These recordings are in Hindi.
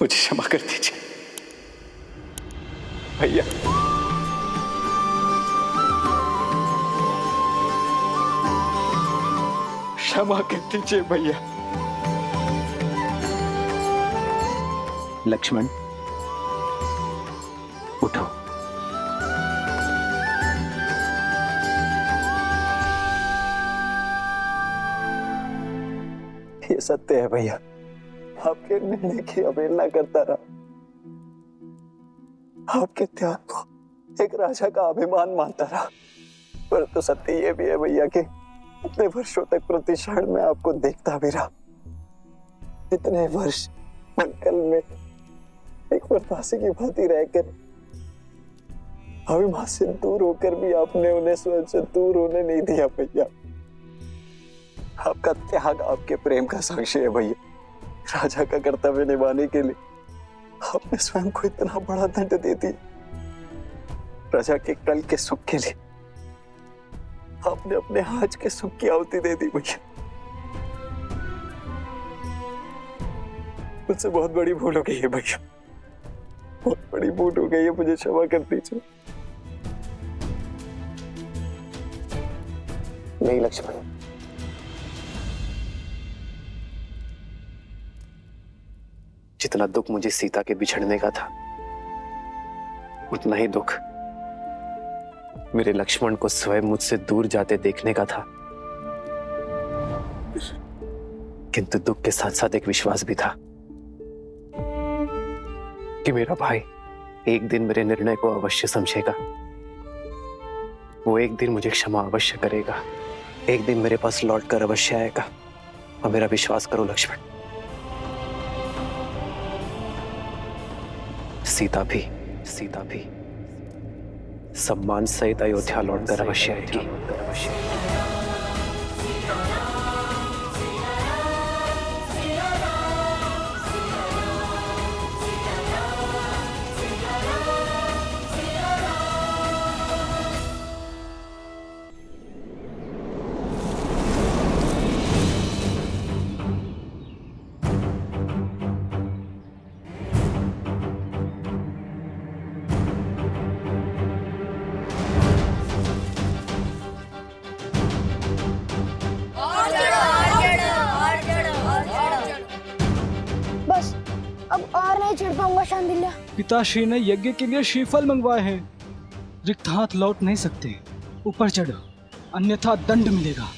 मुझे क्षमा कर दीजिए भैया। क्षमा कर दीजिए भैया। लक्ष्मण उठो। ये सत्य है भैया, आपके निर्णय की अवहेलना करता रहा। आपके त्याग को एक राजा का अभिमान मानता रहा। परंतु सत्य ये भी है भैया कि इतने वर्षों तक प्रति क्षण में आपको देखता भी रहा। इतने वर्ष मंगल में एक प्रवासी की भांति रहकर अभिमान से दूर होकर भी आपने उन्हें स्वयं से दूर होने नहीं दिया भैया। आपका त्याग आपके प्रेम का साक्षी है भैया। राजा का कर्तव्य निभाने के लिए आपने स्वयं को इतना बड़ा दंड दे दिया। प्रजा के कल के सुख के लिए आपने अपने आज के सुख की आहुति दे दी भैया। मुझसे बहुत बड़ी भूल हो गई है भैया, बहुत बड़ी भूल हो गई है, मुझे क्षमा कर दीजिए। नहीं लक्ष्मण, जितना दुख मुझे सीता के बिछड़ने का था, उतना ही दुख मेरे लक्ष्मण को स्वयं मुझसे दूर जाते देखने का था। किंतु दुख के साथ साथ एक विश्वास भी था कि मेरा भाई एक दिन मेरे निर्णय को अवश्य समझेगा। वो एक दिन मुझे क्षमा अवश्य करेगा, एक दिन मेरे पास लौटकर अवश्य आएगा। और मेरा विश्वास करो लक्ष्मण, सीता भी सम्मान सहित अयोध्या लौटकर अवश्य आएगी। बस अब और नहीं चढ़ पाऊंगा शांडिल्य। पिताश्री ने यज्ञ के लिए श्रीफल मंगवाए हैं। रिक्त हाथ लौट नहीं सकते। ऊपर चढ़ो, अन्यथा दंड मिलेगा।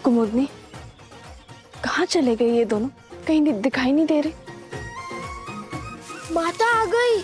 कुमुदनी, कहाँ चले गए ये दोनों? कहीं दिखाई नहीं दे रहे। माता आ गई।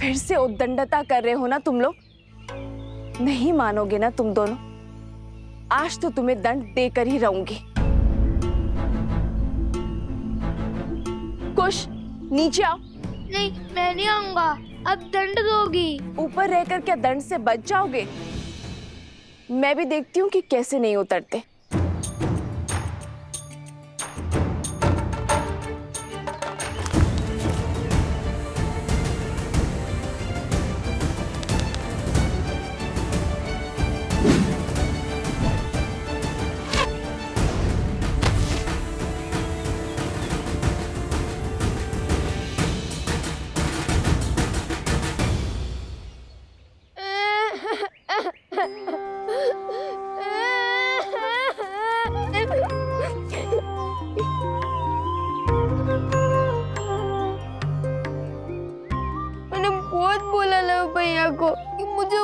फिर से उद्दंडता कर रहे हो ना तुम लोग? नहीं मानोगे ना तुम दोनों? आज तो तुम्हें दंड देकर ही रहूंगी। कुश, नीचे आओ। नहीं, मैं नहीं आऊंगा। अब दंड दोगी। ऊपर रहकर क्या दंड से बच जाओगे? मैं भी देखती हूँ कि कैसे नहीं उतरते।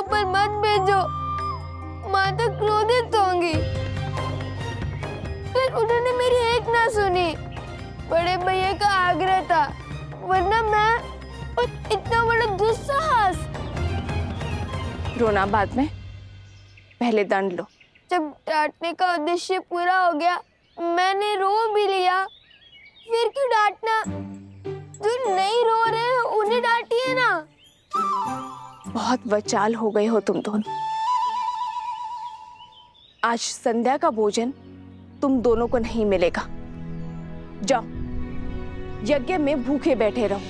ऊपर मत भेजो, माता क्रोधित होंगी। फिर उन्होंने मेरी एक ना सुनी। बड़े भैया का आग्रह था, वरना मैं और इतना बड़ा दुस्साहस। रोना बाद में, पहले दंड लो। जब डांटने का उद्देश्य पूरा हो गया, मैंने रो भी लिया। फिर क्यों डांटना? जो नहीं रो रहे हैं उन्हें डांटिए ना। बहुत वचाल हो गए हो तुम दोनों। आज संध्या का भोजन तुम दोनों को नहीं मिलेगा। जाओ, यज्ञ में भूखे बैठे रहो।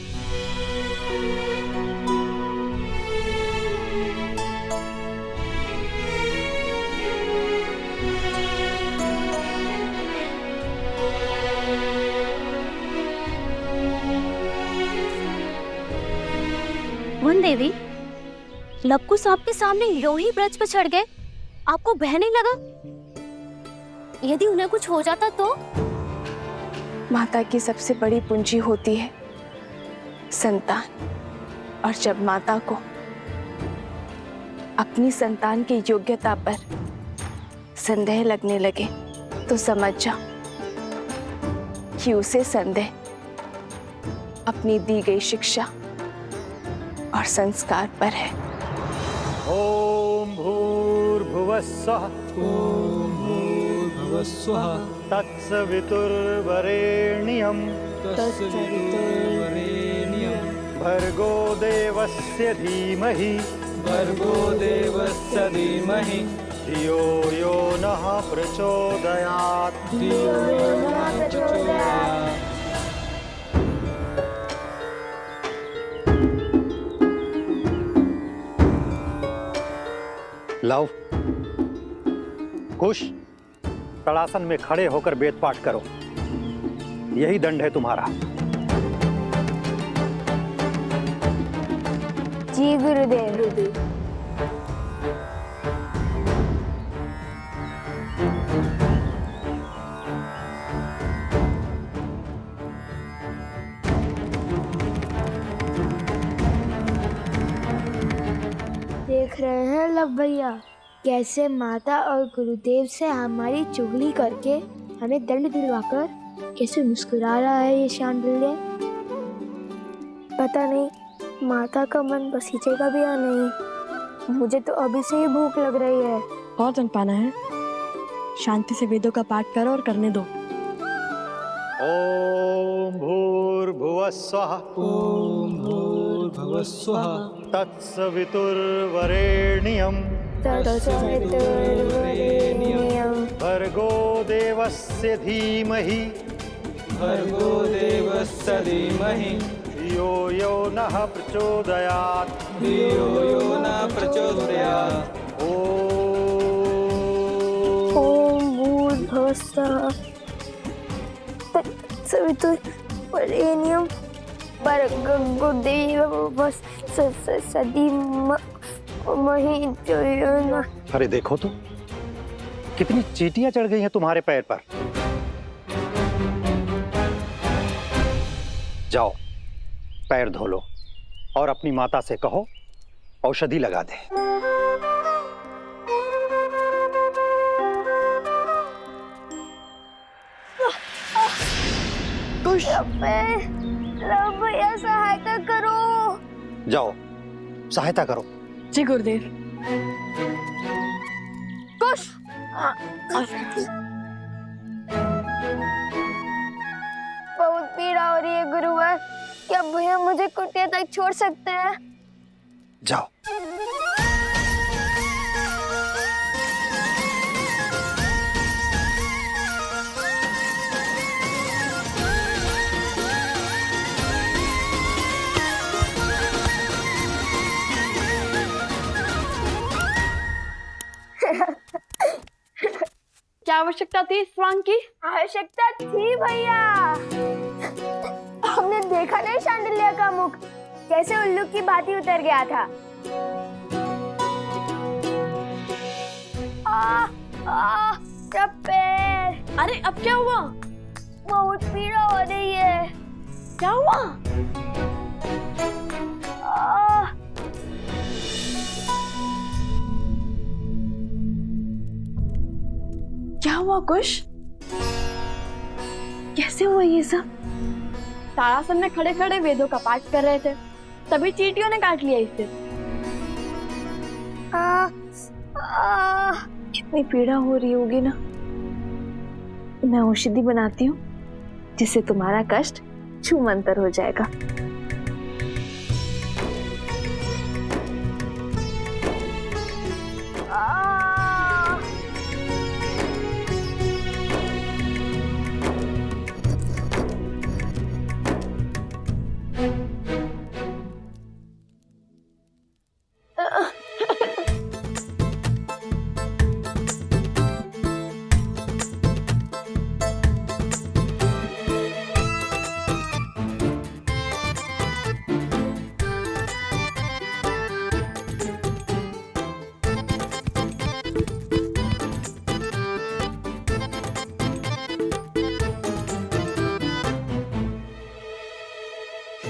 वन देवी, लवकुश आपके सामने यूं ही ब्रज पर चढ़ गए, आपको भय नहीं लगा? यदि उन्हें कुछ हो जाता तो? माता की सबसे बड़ी पूंजी होती है संतान, और जब माता को अपनी संतान की योग्यता पर संदेह लगने लगे तो समझ जाओ कि उसे संदेह अपनी दी गई शिक्षा और संस्कार पर है। ओम भूर्भुवस्सुः ओम भूर्भुवस्सुः तत्सवितुर्वरेण्यं तत्सवितुर्वरेण्यं भर्गो देवस्य धीमहि भर्गो देवस्य धीमहि धियो यो नः प्रचोदयात्। धियो यो नः प्रचोदयात्। लव कुश, तड़ासन में खड़े होकर वेद पाठ करो। यही दंड है तुम्हारा। जी गुरुदेव। देख रहे हैं लव भैया, कैसे माता और गुरुदेव से हमारी चुगली करके हमें दंड दिलवाकर कैसे मुस्कुरा रहा है ये शांडिल्य। पता नहीं माता का मन बसीचेगा भी या नहीं। मुझे तो अभी से ही भूख लग रही है। और दंड पाना है? शांति से वेदों का पाठ करो और करने दो। ओम भूर्भुवस्सुः ओम भूर्भुवस्सुः तत्सवितुर्वरेण्यं तत्सवितुर्वरेण्यं भर्गो देवस्य धीमहि भर्गो देवस्य धीमहि धियो यो नः प्रचोदयात्। धियो यो नः प्रचोदयात्। ओम भूर्भुवस्सुः तत्सवितुर्वरेण्यं भर्गो देवस्य धीमहि धियो यो नः। अरे देखो तो, कितनी चींटियां चढ़ गई हैं तुम्हारे पैर पर। जाओ, पैर धो लो और अपनी माता से कहो औषधि लगा दे। भैया सहायता करो। जाओ, सहायता करो। जी गुरुदेव। कुश बहुत पीड़ा हो रही है गुरुवर। क्या भैया मुझे कुटिया तक छोड़ सकते हैं? जाओ। क्या आवश्यकता थी इस स्वांग की? आवश्यकता थी भैया। हमने देखा नहीं शांडिल्य का मुख कैसे उल्लू की भांति उतर गया था। क्या पैर। अरे अब क्या हुआ? बहुत पीड़ा हो रही है। क्या हुआ? हुआ कुश? कैसे हुआ ये सब? तारासन में खड़े खड़े वेदों का पाठ कर रहे थे, तभी चींटियों ने काट लिया इसे। कितनी पीड़ा हो रही होगी ना। मैं औषधि बनाती हूँ जिससे तुम्हारा कष्ट छूमंतर हो जाएगा।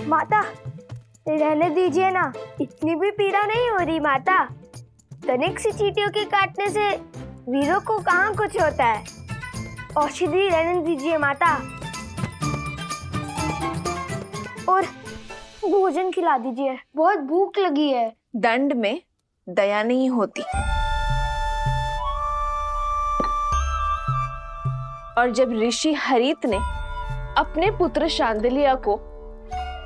माता, रहने दीजिए ना, इतनी भी पीड़ा नहीं हो रही माता। तनिक सी चींटियों के काटने से वीरों को कहाँ कुछ होता है। औषधि रहने दीजिए माता, और भोजन खिला दीजिए, बहुत भूख लगी है। दंड में दया नहीं होती, और जब ऋषि हरित ने अपने पुत्र शांडिल्य को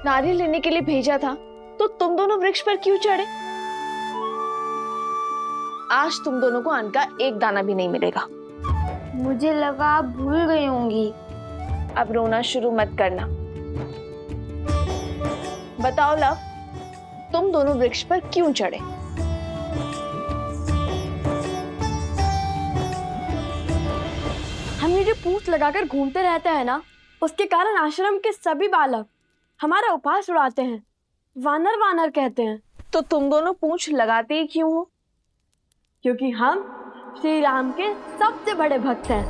नारी लेने के लिए भेजा था, तो तुम दोनों वृक्ष पर क्यों चढ़े? आज तुम दोनों को अन्न का एक दाना भी नहीं मिलेगा। मुझे लगा आप भूल गई होंगी। अब रोना शुरू मत करना। बताओ लव, तुम दोनों वृक्ष पर क्यों चढ़े? हम ये जो पूंछ लगाकर घूमते रहते हैं ना, उसके कारण आश्रम के सभी बालक हमारा उपहास उड़ाते हैं, वानर वानर कहते हैं। तो तुम दोनों पूंछ लगाते ही क्यों हो? क्योंकि हम श्री राम के सबसे बड़े भक्त हैं।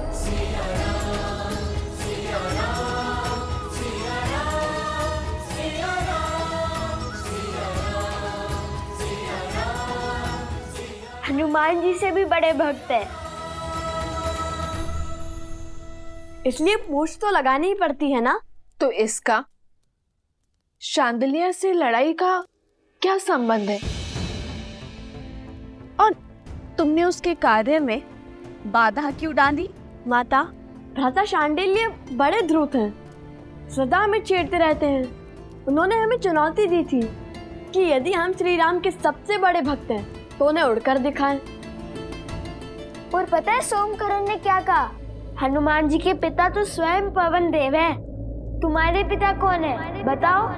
हनुमान जी से भी बड़े भक्त हैं। इसलिए पूंछ तो लगानी ही पड़ती है ना। तो इसका शांडिल्य से लड़ाई का क्या संबंध है? और तुमने उसके कार्य में बाधा क्यों डाली? माता, भ्राता शांडिल्य बड़े ध्रुत हैं, सदा हमें छेड़ते रहते हैं। उन्होंने हमें चुनौती दी थी कि यदि हम श्री राम के सबसे बड़े भक्त हैं तो उन्हें उड़कर दिखाएं। और पता है सोमकरण ने क्या कहा? हनुमान जी के पिता तो स्वयं पवन देव हैं। तुम्हारे पिता कौन है बताओ?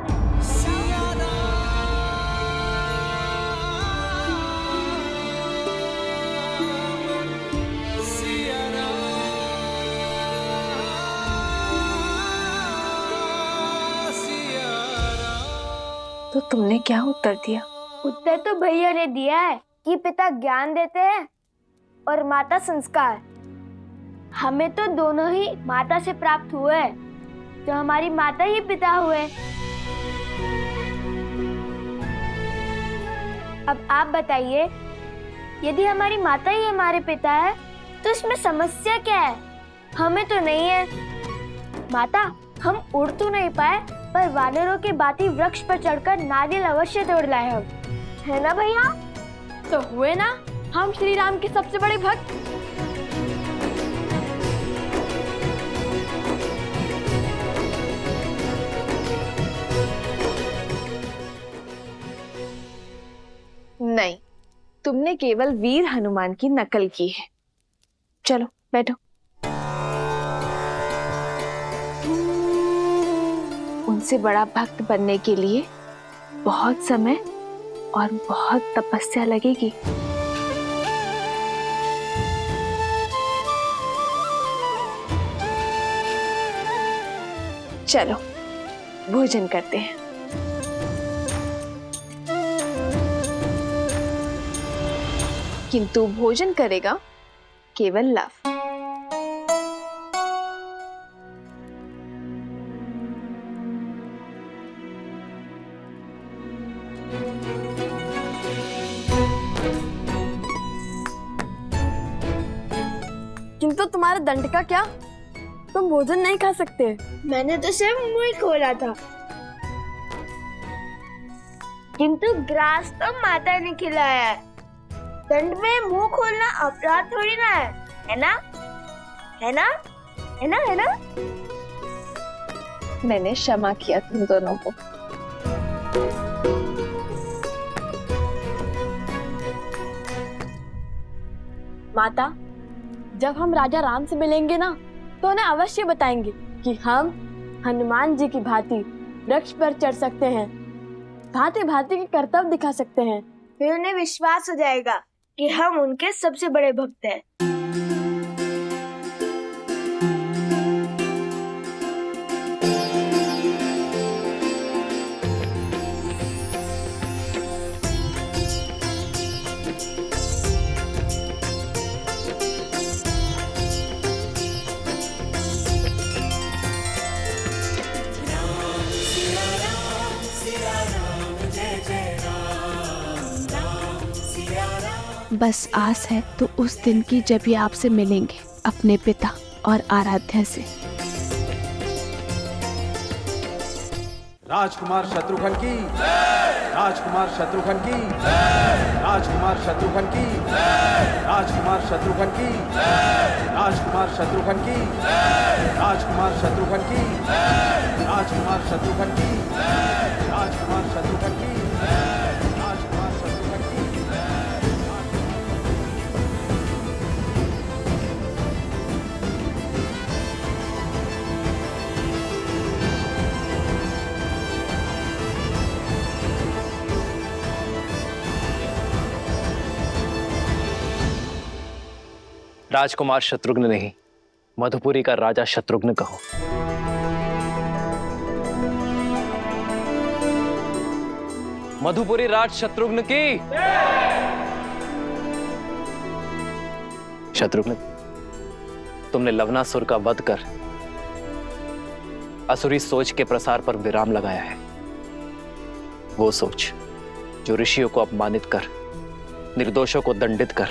तो तुमने क्या उत्तर दिया? उत्तर तो भैया ने दिया है कि पिता ज्ञान देते हैं और माता संस्कार। हमें तो दोनों ही माता से प्राप्त हुए, तो हमारी माता ही पिता हुए। अब आप बताइए, यदि हमारी माता ही हमारे पिता है तो इसमें समस्या क्या है? हमें तो नहीं है। माता, हम उड़ तो नहीं पाए, पर वानरों के बाती वृक्ष पर चढ़कर नारियल अवश्य तोड़ लाए हम, है ना भैया? तो हुए ना हम श्री राम के सबसे बड़े भक्त। नहीं, तुमने केवल वीर हनुमान की नकल की है। चलो बैठो। उनसे बड़ा भक्त बनने के लिए बहुत समय और बहुत तपस्या लगेगी। चलो भोजन करते हैं। किंतु भोजन करेगा केवल लव। किंतु तुम्हारे दंड का क्या? तुम भोजन नहीं खा सकते। मैंने तो सिर्फ मुंह ही खोला था, किंतु ग्रास तो माता ने खिलाया है। दंड में मुंह खोलना अपराध थोड़ी ना है ना? है ना? है ना? है ना? मैंने क्षमा किया तुम दोनों को। माता, जब हम राजा राम से मिलेंगे ना, तो उन्हें अवश्य बताएंगे कि हम हनुमान जी की भांति वृक्ष पर चढ़ सकते हैं, भांति भांति के कर्तव्य दिखा सकते हैं। फिर उन्हें विश्वास हो जाएगा कि हम उनके सबसे बड़े भक्त हैं। बस आस है तो उस दिन की जब ये आपसे मिलेंगे अपने पिता और आराध्या से। राजकुमार शत्रुघ्न की, राजकुमार शत्रुघ्न की, राजकुमार शत्रुघ्न की, राजकुमार शत्रुघ्न की, राजकुमार शत्रुघ्न की, राजकुमार शत्रुघ्न की, राजकुमार शत्रुघ्न की, राजकुमार शत्रुघ्न की, राजकुमार शत्रुघ्न की। राजकुमार शत्रुघ्न नहीं, मधुपुरी का राजा शत्रुघ्न कहो। मधुपुरी राज शत्रुघ्न की। शत्रुघ्न, तुमने लवणासुर का वध कर असुरी सोच के प्रसार पर विराम लगाया है। वो सोच जो ऋषियों को अपमानित कर, निर्दोषों को दंडित कर,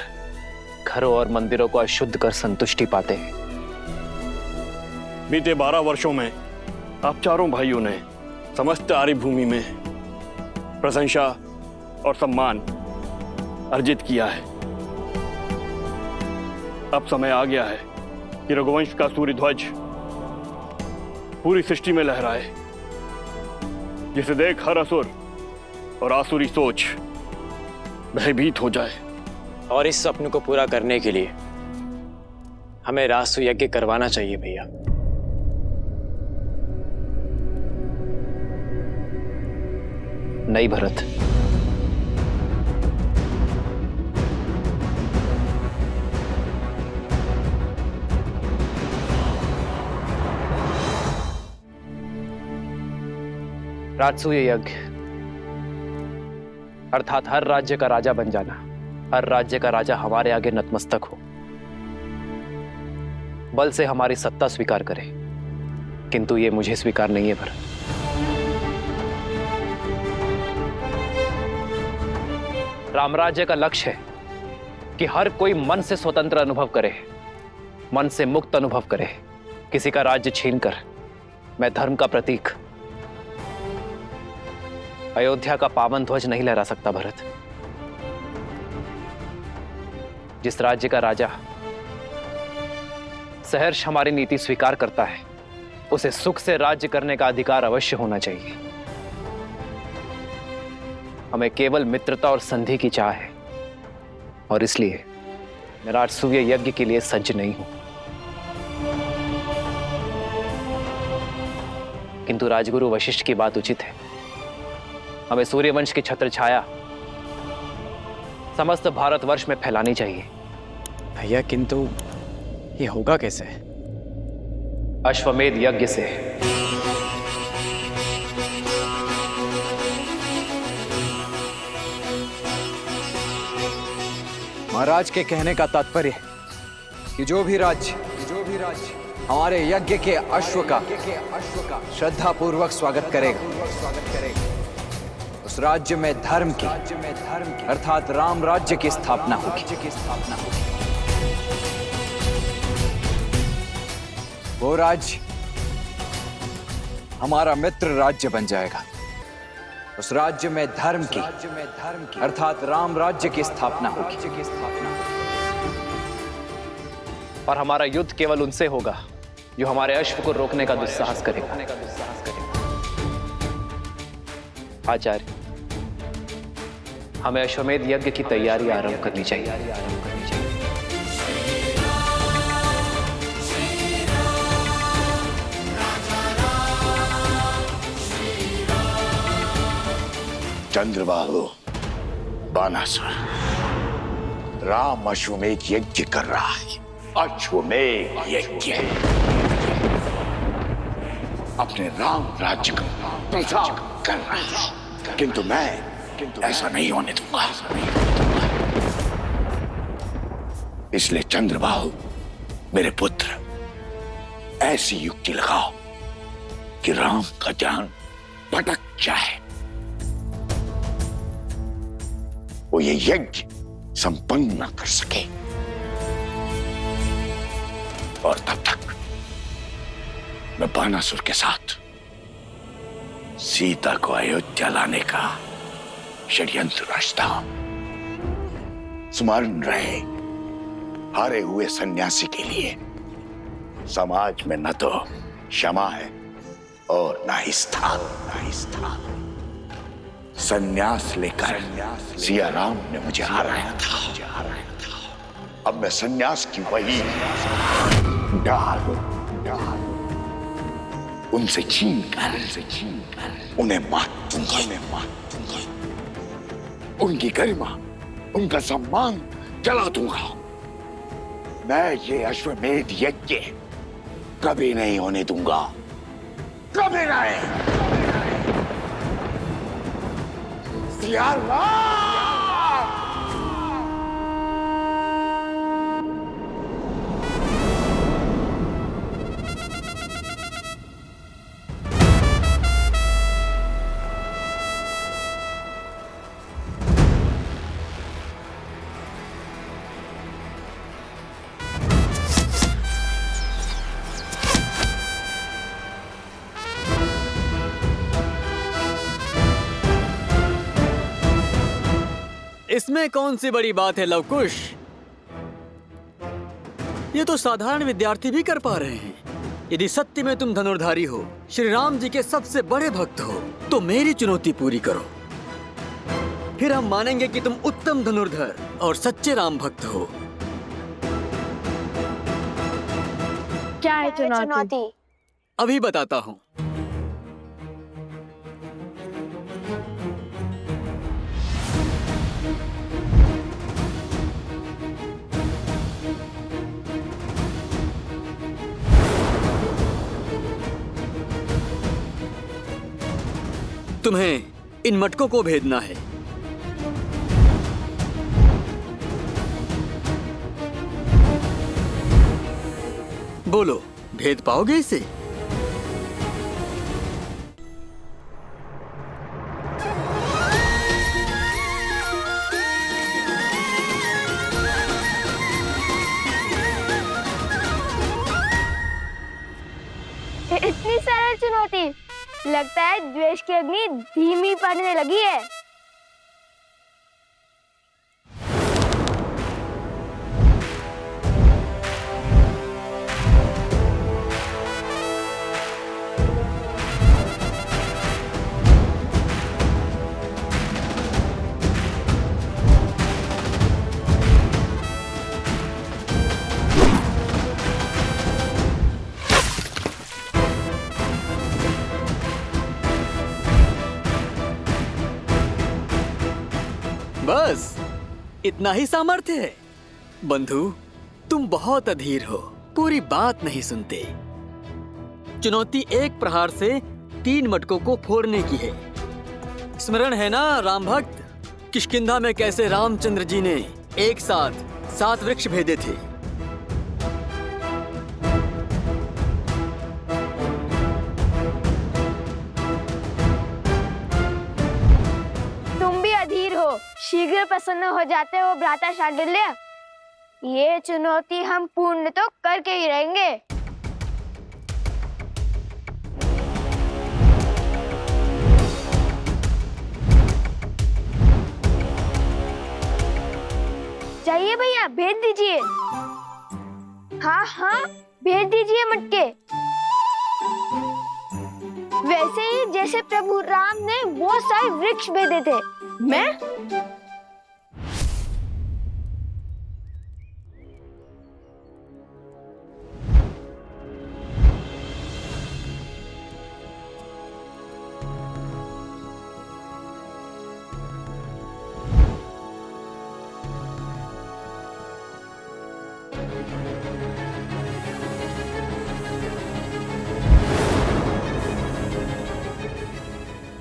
घरों और मंदिरों को अशुद्ध कर संतुष्टि पाते हैं। बीते 12 वर्षों में आप चारों भाइयों ने समस्त आर्य भूमि में प्रशंसा और सम्मान अर्जित किया है। अब समय आ गया है कि रघुवंश का सूर्य ध्वज पूरी सृष्टि में लहराए, जिसे देख हर असुर और आसुरी सोच भयभीत हो जाए। और इस सपने को पूरा करने के लिए हमें रासु यज्ञ करवाना चाहिए भैया। नहीं भरत, राजसूय यज्ञ अर्थात हर राज्य का राजा बन जाना, हर राज्य का राजा हमारे आगे नतमस्तक हो, बल से हमारी सत्ता स्वीकार करे, किंतु ये मुझे स्वीकार नहीं है भरत। रामराज्य का लक्ष्य है कि हर कोई मन से स्वतंत्र अनुभव करे, मन से मुक्त अनुभव करे। किसी का राज्य छीनकर मैं धर्म का प्रतीक अयोध्या का पावन ध्वज नहीं लहरा सकता भरत। जिस राज्य का राजा सहर्ष हमारी नीति स्वीकार करता है, उसे सुख से राज्य करने का अधिकार अवश्य होना चाहिए। हमें केवल मित्रता और संधि की चाह है, और इसलिए मैं राजसूय यज्ञ के लिए सज्ज नहीं हूं। किंतु राजगुरु वशिष्ठ की बात उचित है। हमें सूर्यवंश की छत्र छाया समस्त भारतवर्ष में फैलानी चाहिए। भैया, किंतु ये होगा कैसे? अश्वमेध यज्ञ से। महाराज के कहने का तात्पर्य है कि जो भी राज्य हमारे यज्ञ के अश्व का श्रद्धा पूर्वक स्वागत करेगा, उस राज्य में धर्म की अर्थात राम राज्य की स्थापना होगी। वो राज्य हमारा मित्र राज्य बन जाएगा। उस राज्य में धर्म की अर्थात राम राज्य की स्थापना होगी। और हमारा युद्ध केवल उनसे होगा जो हमारे अश्व को रोकने का दुस्साहस करेगा। आचार्य, हमें अश्वमेध यज्ञ की तैयारी आरंभ करनी चाहिए। चंद्रबाहु, बानासुर, राम अश्वमेध यज्ञ कर रहा है। अश्वमेध यज्ञ अपने राम राज्य का प्रचार कर रहा है, किंतु मैं ऐसा नहीं होने दूंगा। इसलिए चंद्रबाहु, मेरे पुत्र, ऐसी युक्ति लगाओ कि राम का ध्यान भटक जाए, वो ये यज्ञ संपन्न न कर सके, और तब तक मैं बानासुर के साथ सीता को अयोध्या लाने का षड्यंत्र रचता हूं। स्मरण रहे, हारे हुए सन्यासी के लिए समाज में न तो क्षमा है और न ही स्थान। सन्यास लेकर सिया राम ने मुझे हराया था। अब मैं सन्यास की वही डाल उनसे छीन कर उन्हें मात दूंगा। उनकी गरिमा, उनका सम्मान जला दूंगा। मैं ये अश्वमेध यज्ञ कभी नहीं होने दूंगा, कभी नहीं। सिया राम! इसमें कौन सी बड़ी बात है लवकुश? ये तो साधारण विद्यार्थी भी कर पा रहे हैं। यदि सत्य में तुम धनुर्धारी हो, श्री राम जी के सबसे बड़े भक्त हो, तो मेरी चुनौती पूरी करो। फिर हम मानेंगे कि तुम उत्तम धनुर्धर और सच्चे राम भक्त हो। क्या है चुनौती? अभी बताता हूँ। तुम्हें इन मटकों को भेदना है। बोलो, भेद पाओगे इसे? इतनी सरल चुनौती? लगता है द्वेष की अग्नि धीमी पड़ने लगी है। बस इतना ही सामर्थ्य है? बंधु, तुम बहुत अधीर हो, पूरी बात नहीं सुनते। चुनौती एक प्रहार से 3 मटकों को फोड़ने की है। स्मरण है ना राम भक्त, किष्किंधा में कैसे रामचंद्र जी ने एक साथ 7 वृक्ष भेदे थे। शीघ्र प्रसन्न हो जाते हो भ्राता शांडिल्य। ये चुनौती हम पूर्ण तो करके ही रहेंगे। चाहिए भैया, भेज दीजिए। हाँ हाँ, भेज दीजिए मटके। वैसे ही जैसे प्रभु राम ने बहुत सारे वृक्ष भेजे थे। मैं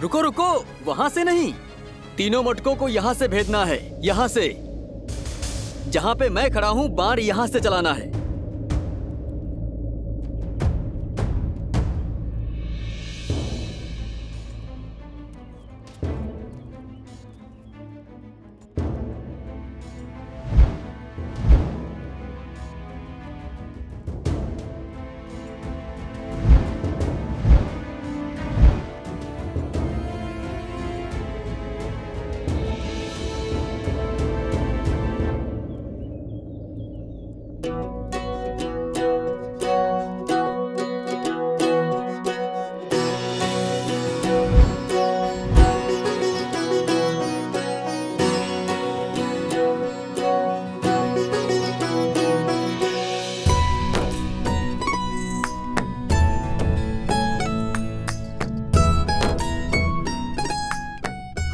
रुको रुको, वहां से नहीं, तीनों मटकों को यहाँ से भेजना है। यहाँ से, जहाँ पे मैं खड़ा हूँ, बाण यहाँ से चलाना है।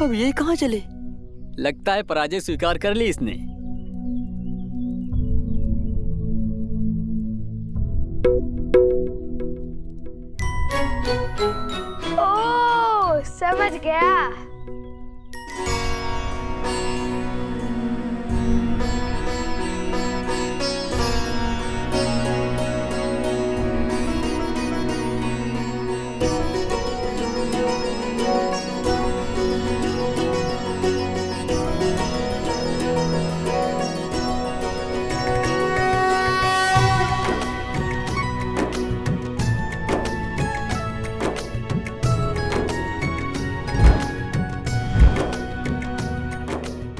अब ये कहाँ चले? लगता है पराजय स्वीकार कर ली इसने। ओह, समझ गया।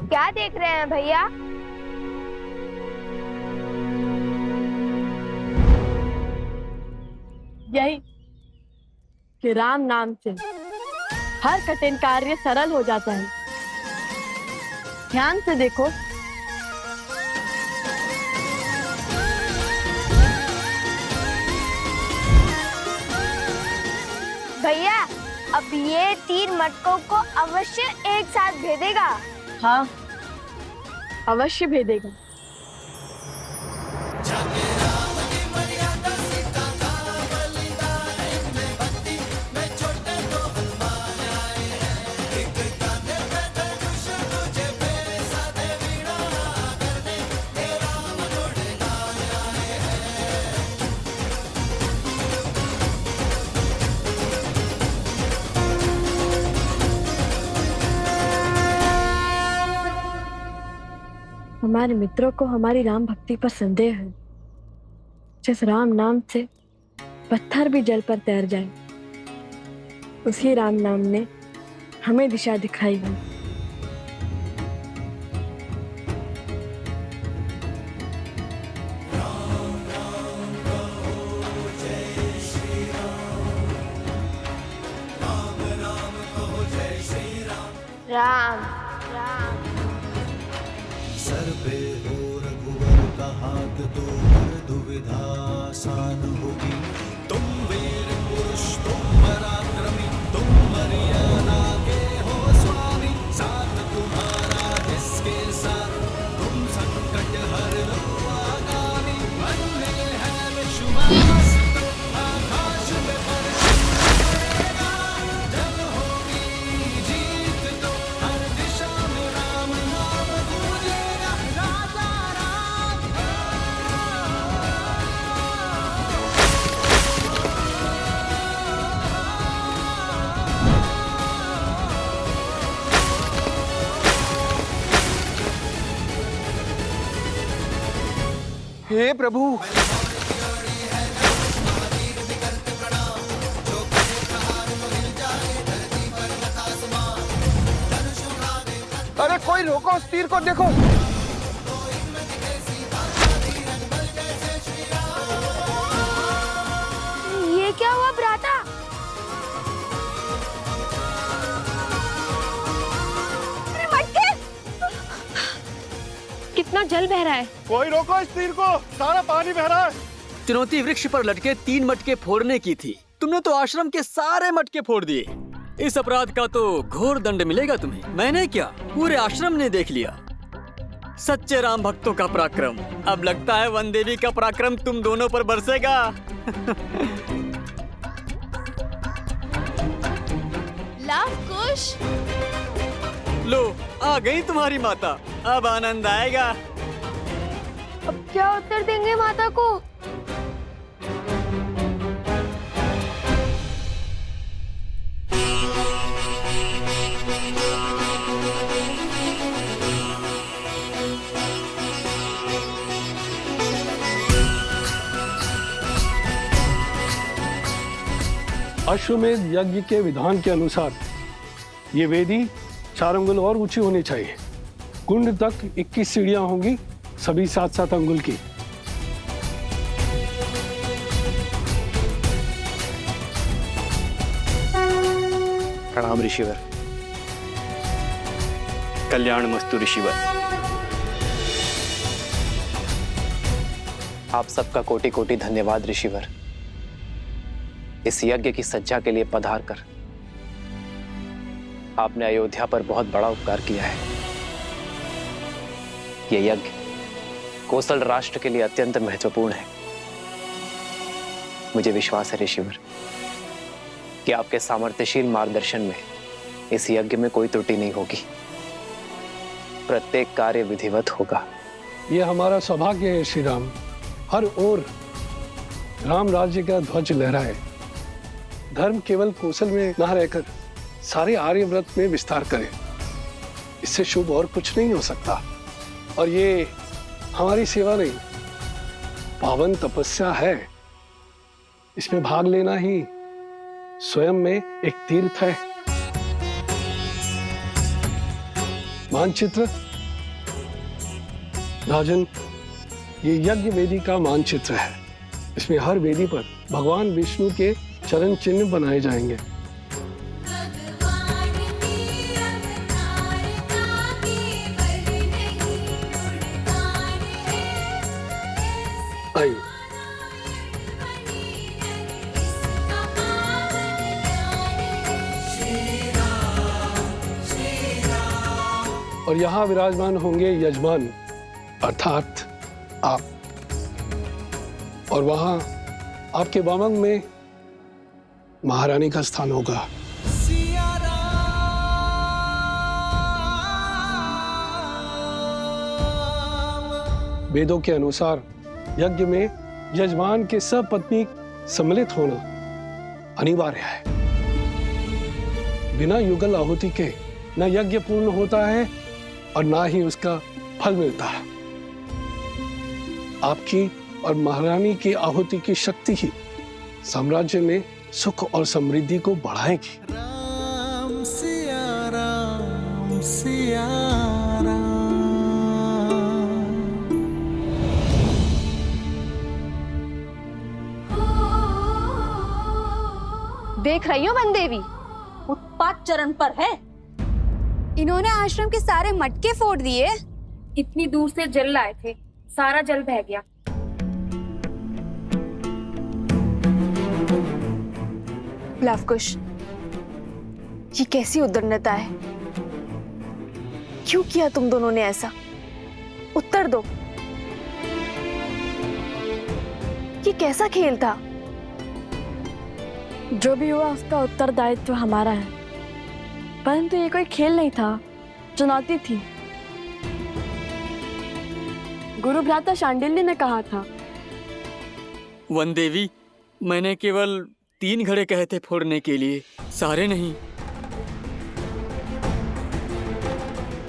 क्या देख रहे हैं भैया? यही कि राम नाम से हर कठिन कार्य सरल हो जाता है। ध्यान से देखो। भैया, अब ये 3 मटकों को अवश्य एक साथ भेदेगा। हाँ, अवश्य भेदेगा। हमारे मित्रों को हमारी राम भक्ति पर संदेह है। जिस राम नाम से पत्थर भी जल पर तैर जाए, उसी राम नाम ने हमें दिशा दिखाई है। राम राम। सर पे हो रघुवर का हाथ तो हर दुविधा आसान होगी। तुम वीर पुरुष, तुम पराक्रमी, तुम मर्यादा के हो स्वामी। साथ तुम्हारा जिसके साथ, तुम संकट हर लो आगामी। मन में है विश्वास तो आकाश में पड़ेगा। जब होगी जीत तो हर दिशा में राम नाम गूंजेगा। राजा राम। हे प्रभु, अरे कोई रोको, उस तीर को देखो। कितना जल बह रहा है। कोई रोको इस तीर को, सारा पानी बह रहा है। चुनौती वृक्ष पर लटके 3 मटके फोड़ने की थी, तुमने तो आश्रम के सारे मटके फोड़ दिए। इस अपराध का तो घोर दंड मिलेगा तुम्हें। मैंने क्या, पूरे आश्रम ने देख लिया। सच्चे राम भक्तों का पराक्रम। अब लगता है वन देवी का पराक्रम तुम दोनों पर बरसेगा। लव कुश, लो आ गई तुम्हारी माता, अब आनंद आएगा। अब क्या उत्तर देंगे माता को? अश्वमेध यज्ञ के विधान के अनुसार ये वेदी 4 अंगुल और ऊंची होनी चाहिए। कुंड तक 21 सीढ़ियां होंगी, सभी 7-7 अंगुल की। प्रणाम ऋषिवर। कल्याण मस्तु ऋषिवर। आप सबका कोटि कोटि धन्यवाद ऋषिवर। इस यज्ञ की सज्जा के लिए पधार कर आपने अयोध्या पर बहुत बड़ा उपकार किया है। यह यज्ञ कोसल राष्ट्र के लिए अत्यंत महत्वपूर्ण है। मुझे विश्वास है ऋषिवर कि आपके सामर्थ्यशील मार्गदर्शन में इस यज्ञ में कोई त्रुटि नहीं होगी, प्रत्येक कार्य विधिवत होगा। यह हमारा सौभाग्य है श्री राम। हर ओर राम राज्य का ध्वज लहराए। धर्म केवल कौशल में न रहकर सारे आर्यव्रत में विस्तार करे। इससे शुभ और कुछ नहीं हो सकता। और ये हमारी सेवा नहीं, पावन तपस्या है। इसमें भाग लेना ही स्वयं में एक तीर्थ है। मानचित्र राजन, ये यज्ञ वेदी का मानचित्र है। इसमें हर वेदी पर भगवान विष्णु के चरण चिन्ह बनाए जाएंगे। आइए। और यहाँ विराजमान होंगे यजमान अर्थात आप, और वहां आपके वामंग में महारानी का स्थान होगा। वेदों के अनुसार यज्ञ में यजमान के सपत्नी सम्मिलित होना अनिवार्य है। बिना युगल आहुति के न यज्ञ पूर्ण होता है और ना ही उसका फल मिलता है। आपकी और महारानी की आहुति की शक्ति ही साम्राज्य में सुख और समृद्धि को बढ़ाएगी। राम सिया राम सिया राम। देख रही हो वन देवी, उत्पात चरण पर है। इन्होंने आश्रम के सारे मटके फोड़ दिए। इतनी दूर से जल लाए थे, सारा जल बह गया। लवकुश, ये कैसी उद्दंडता है? क्यों किया तुम दोनों ने ऐसा? उत्तर दो। ये कैसा खेल था? जो भी हुआ उसका उत्तरदायित्व हमारा है, परंतु ये कोई खेल नहीं था, चुनौती थी। गुरु भ्राता शांडिल्य ने कहा था। वन देवी, मैंने केवल 3 घड़े कहे थे फोड़ने के लिए, सारे नहीं।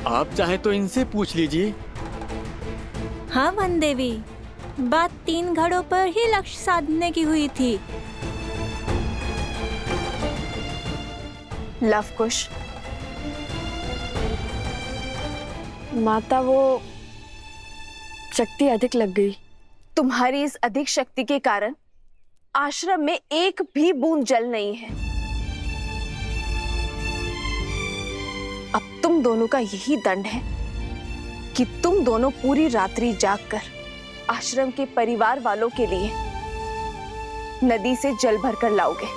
आप चाहे तो इनसे पूछ लीजिए। हाँ वन देवी, बात 3 घड़ों पर ही लक्ष्य साधने की हुई थी। लवकुश, माता वो शक्ति अधिक लग गई। तुम्हारी इस अधिक शक्ति के कारण आश्रम में एक भी बूंद जल नहीं है। अब तुम दोनों का यही दंड है कि तुम दोनों पूरी रात्रि जागकर आश्रम के परिवार वालों के लिए नदी से जल भरकर लाओगे।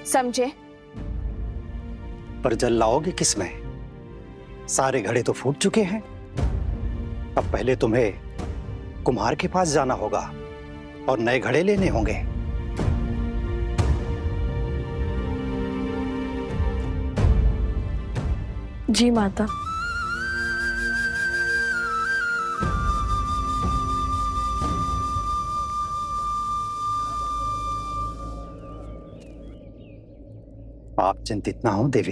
समझे? पर जल लाओगे किसमें? सारे घड़े तो फूट चुके हैं। अब पहले तुम्हें कुम्हार के पास जाना होगा और नए घड़े लेने होंगे। जी माता। आप चिंतित ना हो देवी।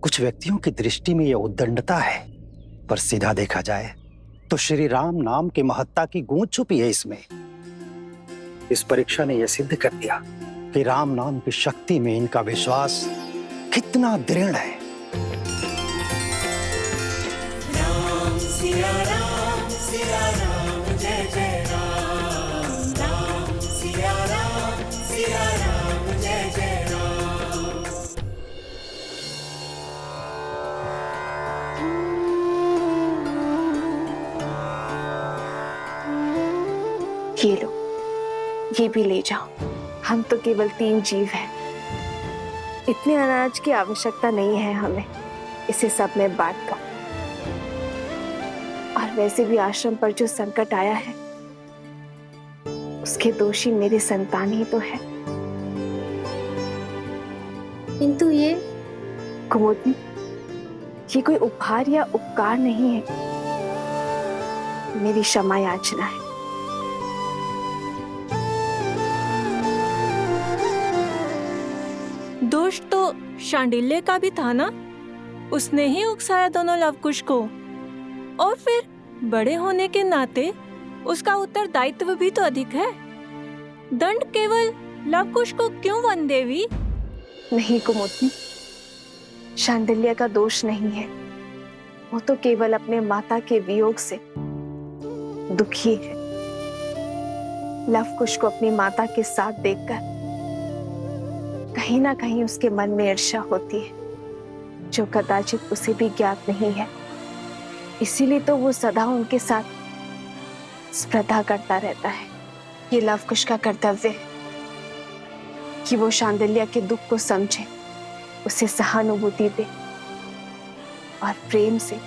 कुछ व्यक्तियों की दृष्टि में यह उद्दंडता है, पर सीधा देखा जाए तो श्री राम नाम की महत्ता की गूंज छुपी है इसमें। इस परीक्षा ने यह सिद्ध कर दिया कि राम नाम की शक्ति में इनका विश्वास कितना दृढ़ है। राम सिया राम जय जय राम। राम सिया राम जय जय राम। ये लो, ये भी ले जाओ। हम तो केवल 3 जीव हैं। इतने अनाज की आवश्यकता नहीं है हमें, इसे सब में बांट दो। और वैसे भी आश्रम पर जो संकट आया है उसके दोषी मेरी संतान ही तो है। किंतु ये कुमुदनी, ये कोई उपहार या उपकार नहीं है, मेरी क्षमा याचना है। दोष तो शांडिल्य का भी था ना, उसने ही उकसाया दोनों लवकुश को, और फिर बड़े होने के नाते उसका उत्तरदायित्व भी तो अधिक है। दंड केवल लवकुश को क्यों वन देवी? नहीं कुमुदनी, शांडिल्य का दोष नहीं है, वो तो केवल अपने माता के वियोग से दुखी है। लवकुश को अपनी माता के साथ देखकर कहीं ना कहीं उसके मन में ईर्ष्या होती है, जो कदाचित उसे भी ज्ञात नहीं है। इसीलिए तो वो सदा उनके साथ स्पर्धा करता रहता है। ये लवकुश का कर्तव्य है कि वो शांडिल्य के दुख को समझे, उसे सहानुभूति दे और प्रेम से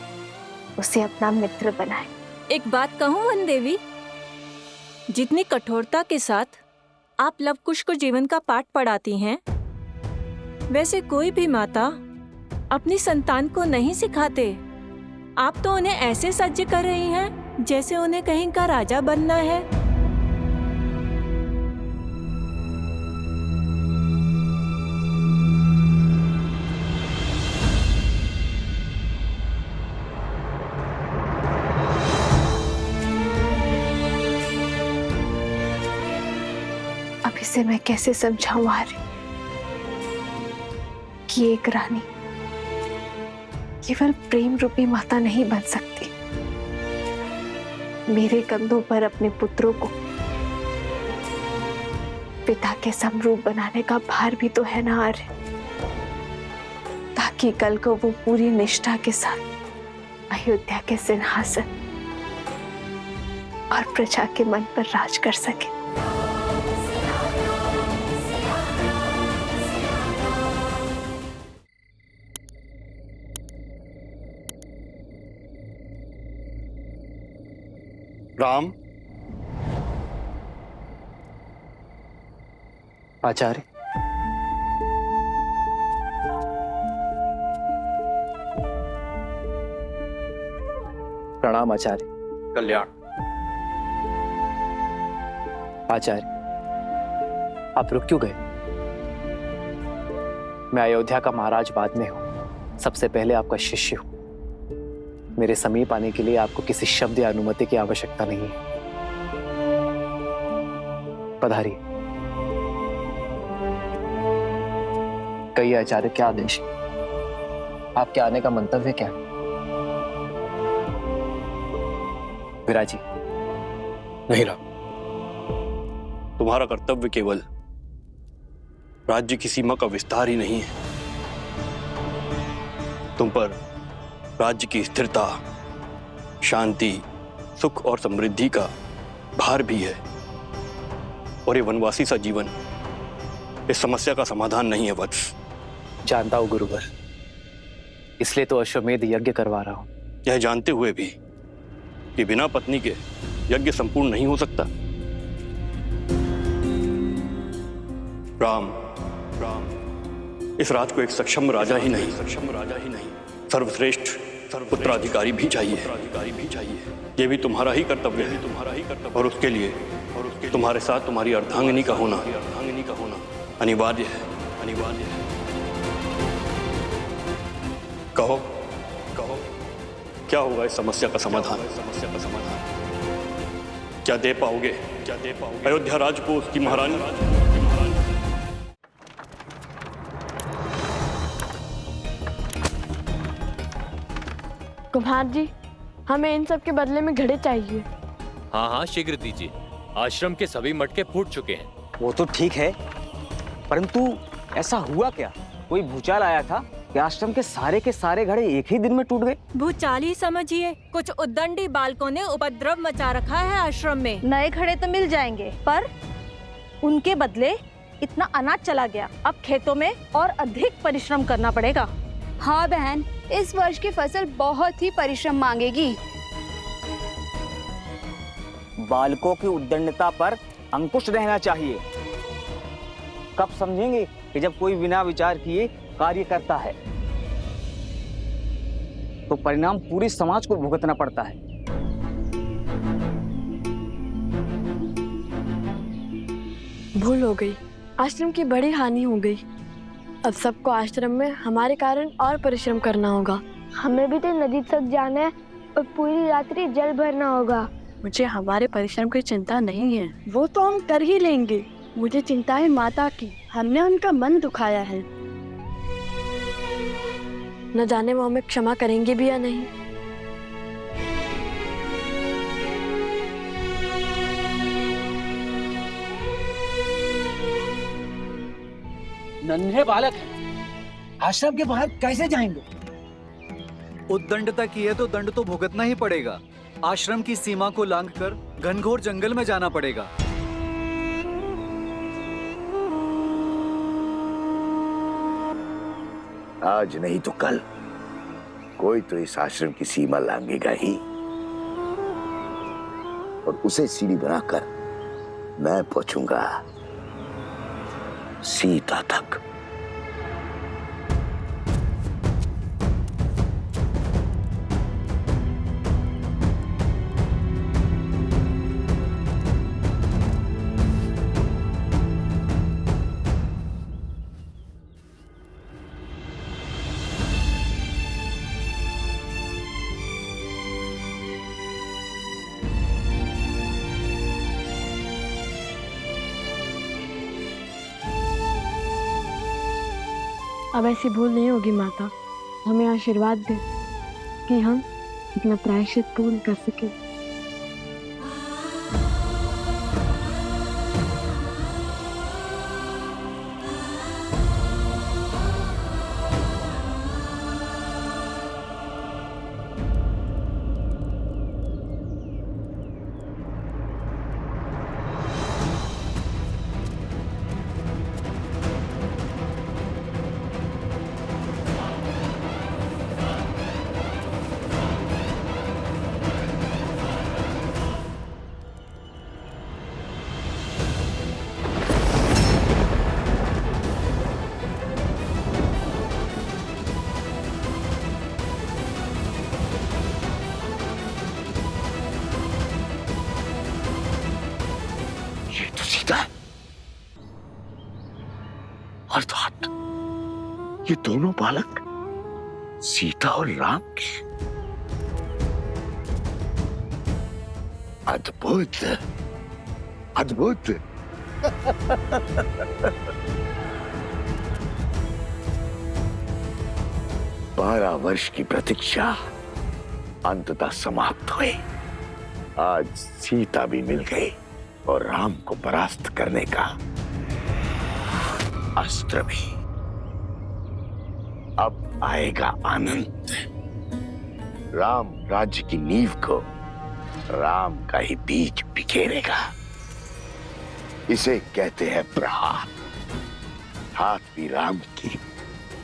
उसे अपना मित्र बनाए। एक बात कहूं वन देवी, जितनी कठोरता के साथ आप लवकुश को जीवन का पाठ पढ़ाती हैं, वैसे कोई भी माता अपनी संतान को नहीं सिखाते। आप तो उन्हें ऐसे सज्ज कर रही हैं जैसे उन्हें कहीं का राजा बनना है। अब इसे मैं कैसे समझाऊं आर्य कि एक रानी केवल प्रेम रूपी माता नहीं बन सकती। मेरे कंधों पर अपने पुत्रों को पिता के समरूप बनाने का भार भी तो है ना आर्य, ताकि कल को वो पूरी निष्ठा के साथ अयोध्या के सिंहासन और प्रजा के मन पर राज कर सके। राम। आचार्य, प्रणाम आचार्य। कल्याण। आचार्य, आप रुक क्यों गए? मैं अयोध्या का महाराज बाद में हूं, सबसे पहले आपका शिष्य हूं। मेरे समीप आने के लिए आपको किसी शब्द या अनुमति की आवश्यकता नहीं है। पधारिए। कहिए आचार्य, क्या आदेश? आपके आने का मंतव्य क्या है? विराजी। नहीं राम, तुम्हारा कर्तव्य केवल राज्य की सीमा का विस्तार ही नहीं है, तुम पर राज्य की स्थिरता, शांति, सुख और समृद्धि का भार भी है। और ये वनवासी सा जीवन इस समस्या का समाधान नहीं है वत्स। जानता हूं गुरुवर, इसलिए तो अश्वमेध यज्ञ करवा रहा हूं। यह जानते हुए भी कि बिना पत्नी के यज्ञ संपूर्ण नहीं हो सकता। राम इस राज को एक सक्षम राजा ही नहीं, सर्वश्रेष्ठ उत्तराधिकारी भी चाहिए। ये भी तुम्हारा ही कर्तव्य है। और उसके लिए तुम्हारे साथ तुम्हारी अर्धांगिनी का होना अनिवार्य है। कहो क्या होगा इस समस्या का समाधान? क्या दे पाओगे अयोध्या राज को उसकी महारानी? कुम्हार जी, हमें इन सब के बदले में घड़े चाहिए। हाँ हाँ, शीघ्र दीजिए। आश्रम के सभी मटके फूट चुके हैं। वो तो ठीक है, परंतु ऐसा हुआ क्या? कोई भूचाल आया था कि आश्रम के सारे घड़े एक ही दिन में टूट गए? भूचाल ही समझिए। कुछ उद्दंडी बालकों ने उपद्रव मचा रखा है आश्रम में। नए घड़े तो मिल जाएंगे, पर उनके बदले इतना अनाज चला गया। अब खेतों में और अधिक परिश्रम करना पड़ेगा। हाँ बहन, इस वर्ष की फसल बहुत ही परिश्रम मांगेगी। बालकों की उद्दंडता पर अंकुश रहना चाहिए। कब समझेंगे कि जब कोई बिना विचार किए कार्य करता है तो परिणाम पूरी समाज को भुगतना पड़ता है। भूल हो गई, आश्रम की बड़ी हानि हो गई। अब सबको आश्रम में हमारे कारण और परिश्रम करना होगा। हमें भी तो नदी तक जाना है और पूरी रात्रि जल भरना होगा। मुझे हमारे परिश्रम की चिंता नहीं है, वो तो हम कर ही लेंगे। मुझे चिंता है माता की, हमने उनका मन दुखाया है। न जाने वो हमें क्षमा करेंगे भी या नहीं। नन्हे बालक हैं, आश्रम के बाहर कैसे जाएंगे? उद्दंडता की है तो दंड तो भुगतना ही पड़ेगा। आश्रम की सीमा को लांघकर घनघोर जंगल में जाना पड़ेगा। आज नहीं तो कल कोई तो इस आश्रम की सीमा लांघेगा ही, और उसे सीढ़ी बनाकर मैं पहुंचूंगा सीता तक। अब ऐसी भूल नहीं होगी माता। हमें आशीर्वाद दे कि हम अपना प्रायश्चित पूर्ण कर सके। अर्थात ये दोनों बालक सीता और राम के। अद्भुत अद्भुत। 12 वर्ष की प्रतीक्षा अंततः समाप्त हुई। आज सीता भी मिल गई और राम को परास्त करने का अस्त्र भी। अब आएगा आनंद। राम राज्य की नींव को राम का ही बीज बिखेरेगा। इसे कहते हैं प्रहार। हाथ भी राम की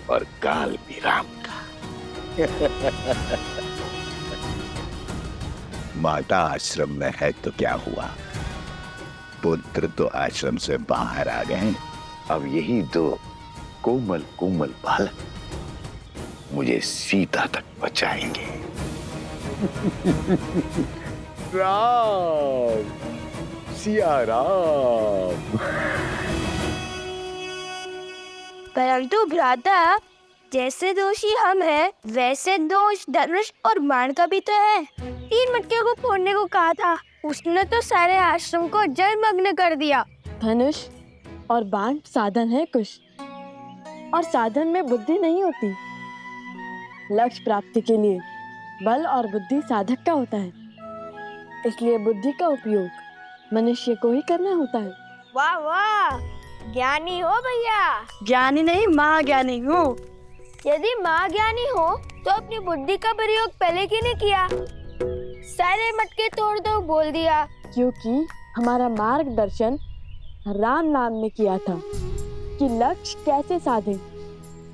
और काल भी राम का। माता आश्रम में है तो क्या हुआ, पुत्र तो आश्रम से बाहर आ गए। अब यही दो कोमल कोमल बालक मुझे सीता तक बचाएंगे। राम, सिया राम। परंतु भ्राता, जैसे दोषी हम हैं, वैसे दोष धनुष और बाण का भी तो है। 3 मटके को फोड़ने को कहा था, उसने तो सारे आश्रम को जलमग्न कर दिया। धनुष और बाण साधन है कुश, और साधन में बुद्धि नहीं होती। लक्ष्य प्राप्ति के लिए बल और बुद्धि साधक का होता है, इसलिए बुद्धि का उपयोग मनुष्य को ही करना होता है। वाह वाह, ज्ञानी हो भैया। ज्ञानी नहीं, महाज्ञानी हूँ। यदि महाज्ञानी हो तो अपनी बुद्धि का प्रयोग पहले क्यों नहीं किया? सारे मटके तोड़ दो बोल दिया। क्योंकि हमारा मार्गदर्शन राम नाम ने किया था कि लक्ष्य कैसे साधे,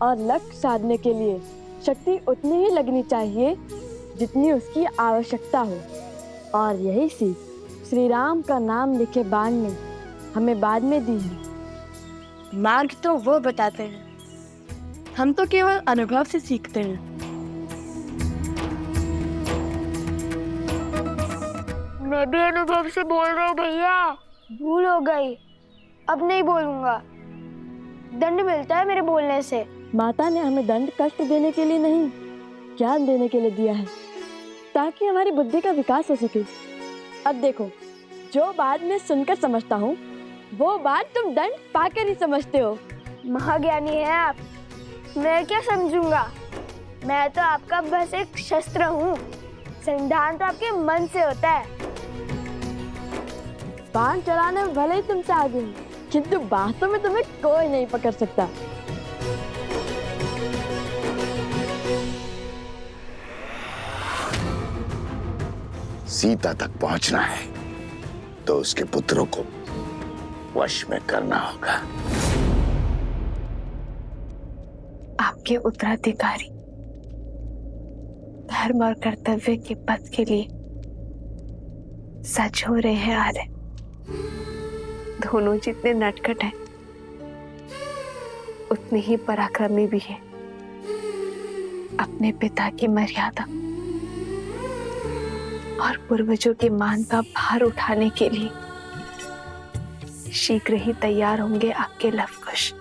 और लक्ष्य साधने के लिए शक्ति उतनी ही लगनी चाहिए जितनी उसकी आवश्यकता हो। और यही सीख श्री राम का नाम लिखे बाण ने हमें बाद में दी है। मार्ग तो वो बताते हैं, हम तो केवल अनुभव से सीखते हैं। मैं भी अनुभव से बोल रहा हूँ भैया, भूल हो गई, अब नहीं बोलूंगा। दंड मिलता है मेरे बोलने से। माता ने हमें दंड कष्ट देने के लिए नहीं, ज्ञान देने के लिए दिया है, ताकि हमारी बुद्धि का विकास हो सके। अब देखो, जो बात मैं सुनकर समझता हूँ वो बात तुम दंड पाकर ही समझते हो। महाज्ञानी है आप, मैं क्या समझूंगा? मैं तो आपका बस एक शस्त्र हूँ। संधान तो आपके मन से होता है। बाण चलाने में भले ही तुमसे आगे हूँ, किंतु बातों में तुम्हें कोई नहीं पकड़ सकता। सीता तक पहुंचना है तो उसके पुत्रों को वश में करना होगा। आपके उत्तराधिकारी धर्म और कर्तव्य के पथ के लिए सच हो रहे हैं आर्य। दोनों जितने नटखट हैं उतने ही पराक्रमी भी हैं। अपने पिता की मर्यादा और पूर्वजों के मान का भार उठाने के लिए शीघ्र ही तैयार होंगे आपके लवकुश।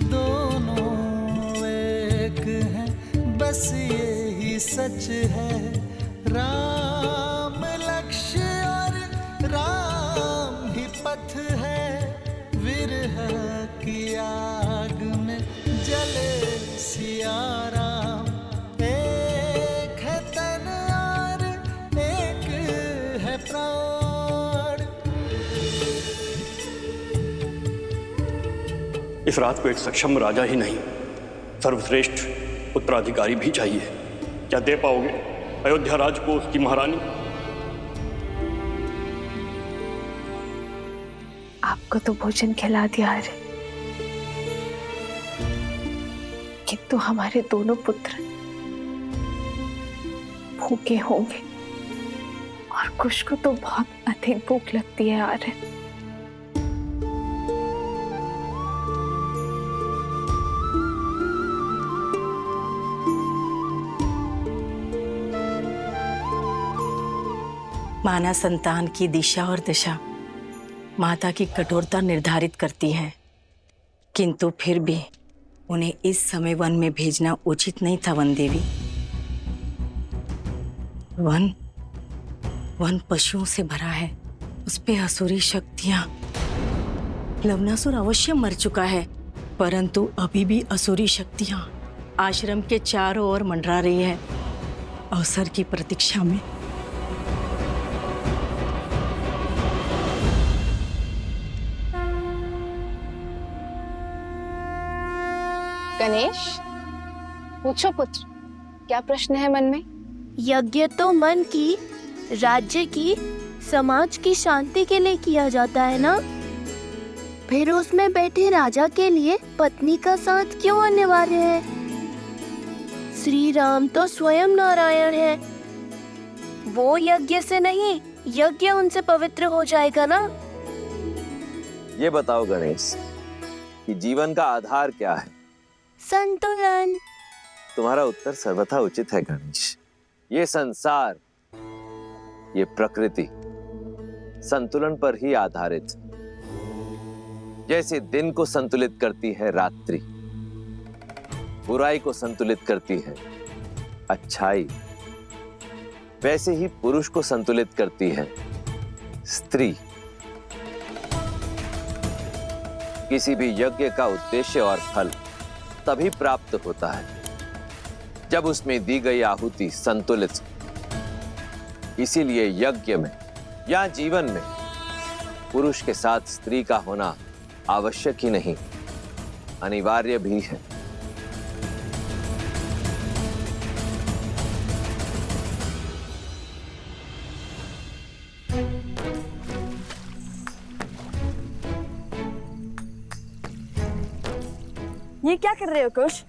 दोनों एक हैं, बस यही सच है। राम लक्ष्य और राम ही पथ है। विरह की आग में जले सिया राम। एक है तन और एक है प्राण। इस रात को एक सक्षम राजा ही नहीं, सर्वश्रेष्ठ उत्तराधिकारी भी चाहिए। क्या दे पाओगे अयोध्या राज को उसकी महारानी? आपको तो भोजन खिला दिया है, किंतु हमारे दोनों पुत्र भूखे होंगे और कुश को तो बहुत अधिक भूख लगती है आर्य। माना संतान की दिशा और दशा माता की कठोरता निर्धारित करती है, किंतु फिर भी उन्हें इस समय वन में भेजना उचित नहीं था। वन देवी, वन पशुओं से भरा है, उस पे असुरी शक्तियां। लवनासुर अवश्य मर चुका है, परंतु अभी भी असुरी शक्तियां आश्रम के चारों ओर मंडरा रही है, अवसर की प्रतीक्षा में। गणेश, पूछो पुत्र, क्या प्रश्न है मन में? यज्ञ तो मन की, राज्य की, समाज की शांति के लिए किया जाता है ना? फिर उसमें बैठे राजा के लिए पत्नी का साथ क्यों अनिवार्य है? श्री राम तो स्वयं नारायण है, वो यज्ञ से नहीं, यज्ञ उनसे पवित्र हो जाएगा ना? ये बताओ गणेश कि जीवन का आधार क्या है? संतुलन। तुम्हारा उत्तर सर्वथा उचित है गणेश। ये संसार, ये प्रकृति संतुलन पर ही आधारित। जैसे दिन को संतुलित करती है रात्रि, बुराई को संतुलित करती है अच्छाई, वैसे ही पुरुष को संतुलित करती है स्त्री। किसी भी यज्ञ का उद्देश्य और फल तभी प्राप्त होता है जब उसमें दी गई आहुति संतुलित। इसीलिए यज्ञ में या जीवन में पुरुष के साथ स्त्री का होना आवश्यक ही नहीं, अनिवार्य भी है। ये क्या कर रहे हो कुश?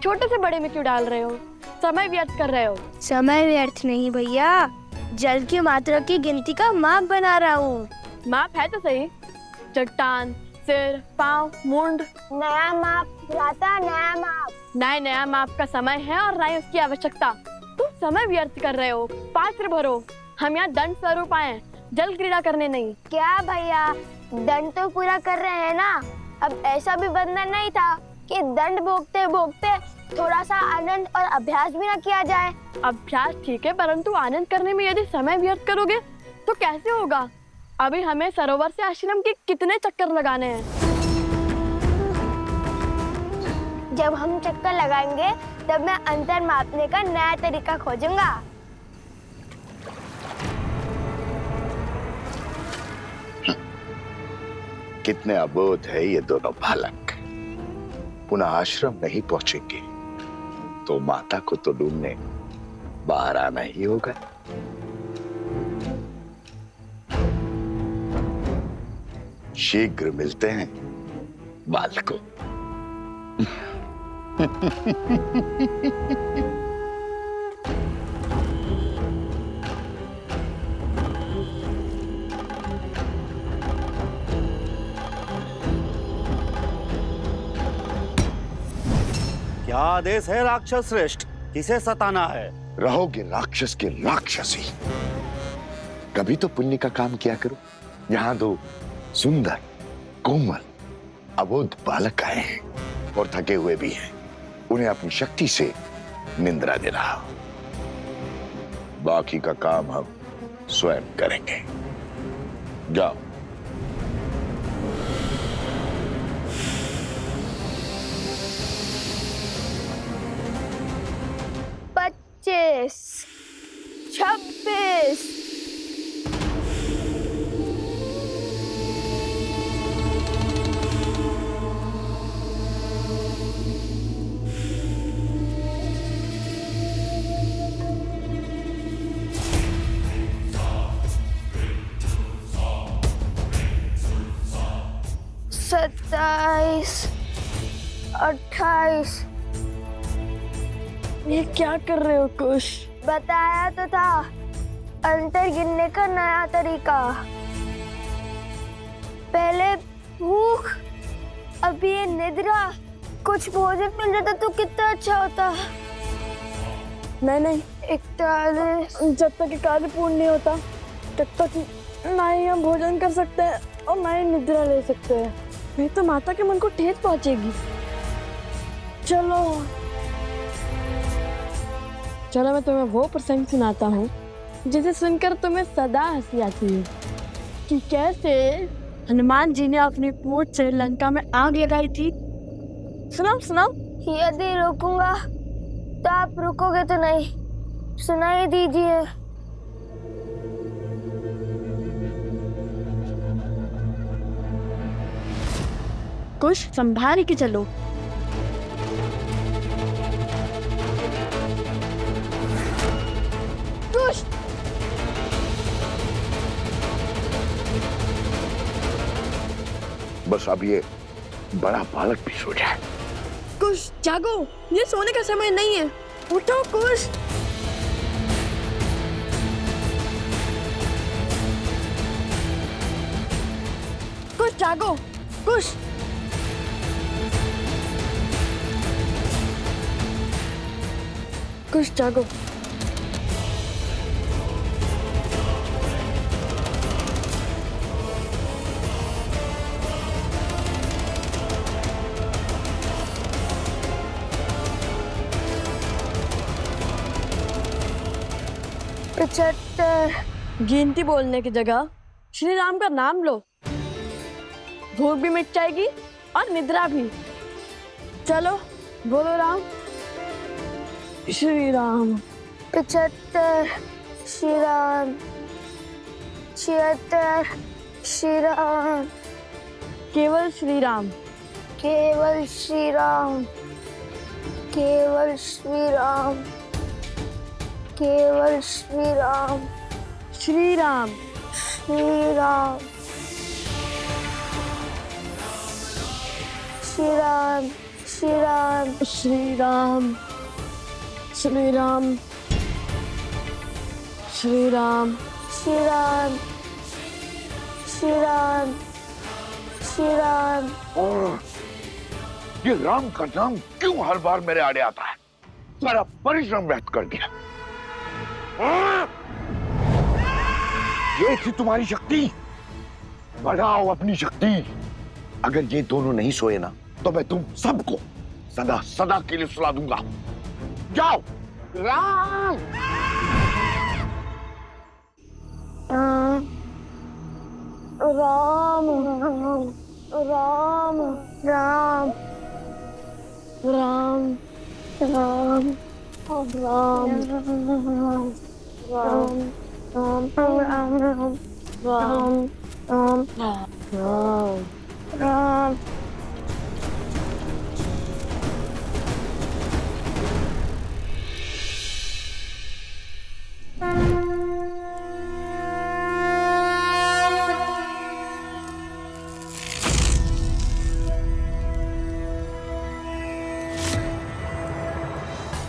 छोटे से बड़े में क्यों डाल रहे हो? समय व्यर्थ कर रहे हो। समय व्यर्थ नहीं भैया, जल की मात्रा की गिनती का माप बना रहा हूँ। माप है तो सही, चट्टान, सिर, पाँव, मुंड। नया माप लाता, नया माप। नया माप का समय है और ना ही उसकी आवश्यकता। तुम समय व्यर्थ कर रहे हो। पात्र भरो, हम यहाँ दंड स्वरूप आए, जल क्रीड़ा करने नहीं। क्या भैया, दंड तो पूरा कर रहे हैं ना? अब ऐसा भी बंधन नहीं था कि दंड भोगते भोगते थोड़ा सा आनंद और अभ्यास भी ना किया जाए। अभ्यास ठीक है, परंतु आनंद करने में यदि समय व्यर्थ करोगे तो कैसे होगा? अभी हमें सरोवर से आश्रम के कितने चक्कर लगाने हैं। जब हम चक्कर लगाएंगे तब मैं अंतर मापने का नया तरीका खोजूंगा। कितने अबोध है ये दोनों बालक। पुनः आश्रम नहीं पहुंचेंगे तो माता को तो ढूंढने बाहर आना ही होगा। शीघ्र मिलते हैं बालकों। क्या आदेश है राक्षस श्रेष्ठ? किसे सताना है? रहोगे राक्षस के राक्षसी। कभी तो पुण्य का काम किया करो। यहाँ दो सुंदर कोमल अबोध बालक आए हैं और थके हुए भी हैं। उन्हें अपनी शक्ति से निंद्रा दे रहा हूं। बाकी का काम हम स्वयं करेंगे। जाओ। पच्चीस, 26, सत्ताईस, 28। ये क्या कर रहे हो कुश? बताया तो था, अंतर गिनने का नया तरीका। पहले भूख, अब ये निद्रा। कुछ भोजन मिल जाता तो कितना अच्छा होता। नहीं, 41। जब तक ये कार्य पूर्ण नहीं होता तब तक ना ही हम भोजन कर सकते हैं और ना ही निद्रा ले सकते हैं। नहीं तो माता के मन को ठेस पहुंचेगी। चलो मैं तुम्हें वो प्रसंग सुनाता हूँ जिसे सुनकर तुम्हें सदा हंसी आती है कि कैसे हनुमान जी ने अपनी पूंछ से लंका में आग लगाई थी। सुनाओ। यदि रोकूंगा तो आप रुकोगे तो नहीं, सुनाई दीजिए। कुछ संभाल के चलो। बस अब ये बड़ा बालक भी सो जाए। कुश जागो, ये सोने का समय नहीं है। उठो कुश। कुश जागो, कुश। कुश जागो। गिनती बोलने की जगह श्री राम का नाम लो। भूख भी मिट जाएगी और निद्रा भी। चलो बोलो राम। श्री राम। 75 श्री राम। 76 श्री राम। केवल श्री राम। केवल श्री राम। केवल श्री राम। केवल श्री राम। श्री राम। श्री राम। श्री राम। श्री राम। श्री राम। श्री राम। श्री राम। श्री राम। श्री राम। श्री राम। और ये राम का नाम क्यों हर बार मेरे आड़े आता है? सारा परिश्रम व्यर्थ कर दिया। ये थी तुम्हारी शक्ति। बढ़ाओ अपनी शक्ति। अगर ये दोनों नहीं सोए ना तो मैं तुम सबको सदा सदा के लिए सुला दूंगा। जाओ। राम। राम। राम। राम। राम। राम। राम। राम।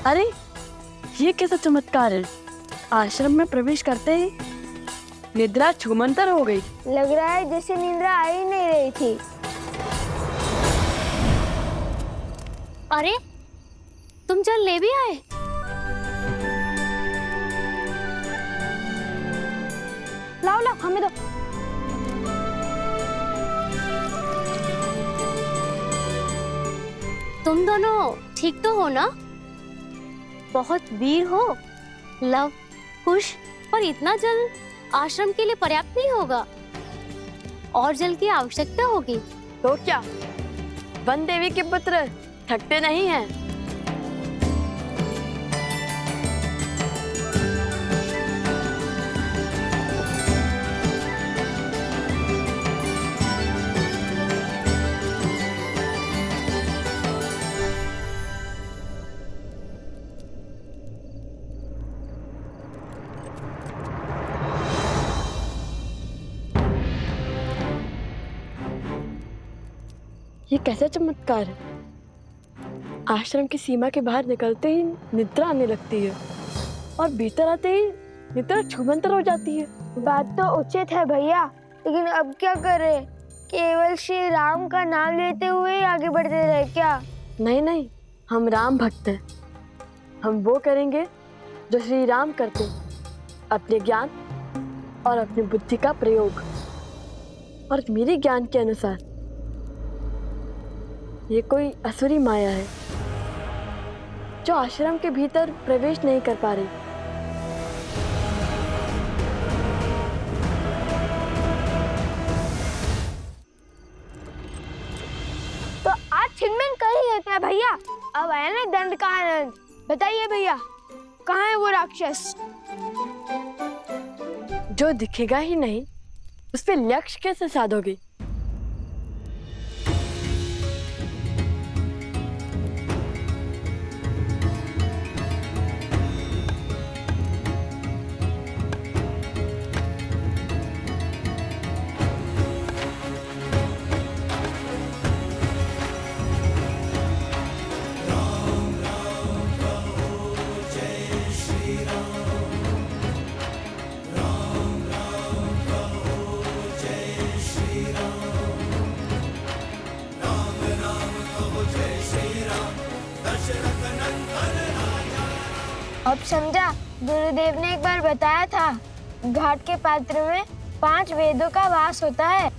अरे ये कैसा चमत्कार है। आश्रम में प्रवेश करते ही निद्रा छूमंतर हो गई। लग रहा है जैसे निद्रा आ ही नहीं रही थी। अरे तुम जल ले भी आए? लाओ लाओ हमें दो। तुम दोनों ठीक तो हो ना? बहुत वीर हो। लव, कुश, पर इतना जल आश्रम के लिए पर्याप्त नहीं होगा। और जल की आवश्यकता होगी। तो क्या वन देवी के पुत्र थकते नहीं हैं? ये कैसा चमत्कार है। आश्रम की सीमा के बाहर निकलते ही निद्रा आने लगती है और भीतर आते ही निद्रा छूमंतर हो जाती है। बात तो उचित है भैया, लेकिन अब क्या करें? केवल श्री राम का नाम लेते हुए आगे बढ़ते रहे क्या? नहीं नहीं, हम राम भक्त हैं। हम वो करेंगे जो श्री राम करते, अपने ज्ञान और अपनी बुद्धि का प्रयोग। और मेरे ज्ञान के अनुसार ये कोई असुरी माया है जो आश्रम के भीतर प्रवेश नहीं कर पा रही। तो आज छिनमिन कर ही लेते हैं भैया। अब आया ना दंड का आनंद। बताइए भैया, कहाँ है वो राक्षस? जो दिखेगा ही नहीं उस पे लक्ष्य कैसे साधोगे? समझा। गुरुदेव ने एक बार बताया था, घाट के पात्र में 5 वेदों का वास होता है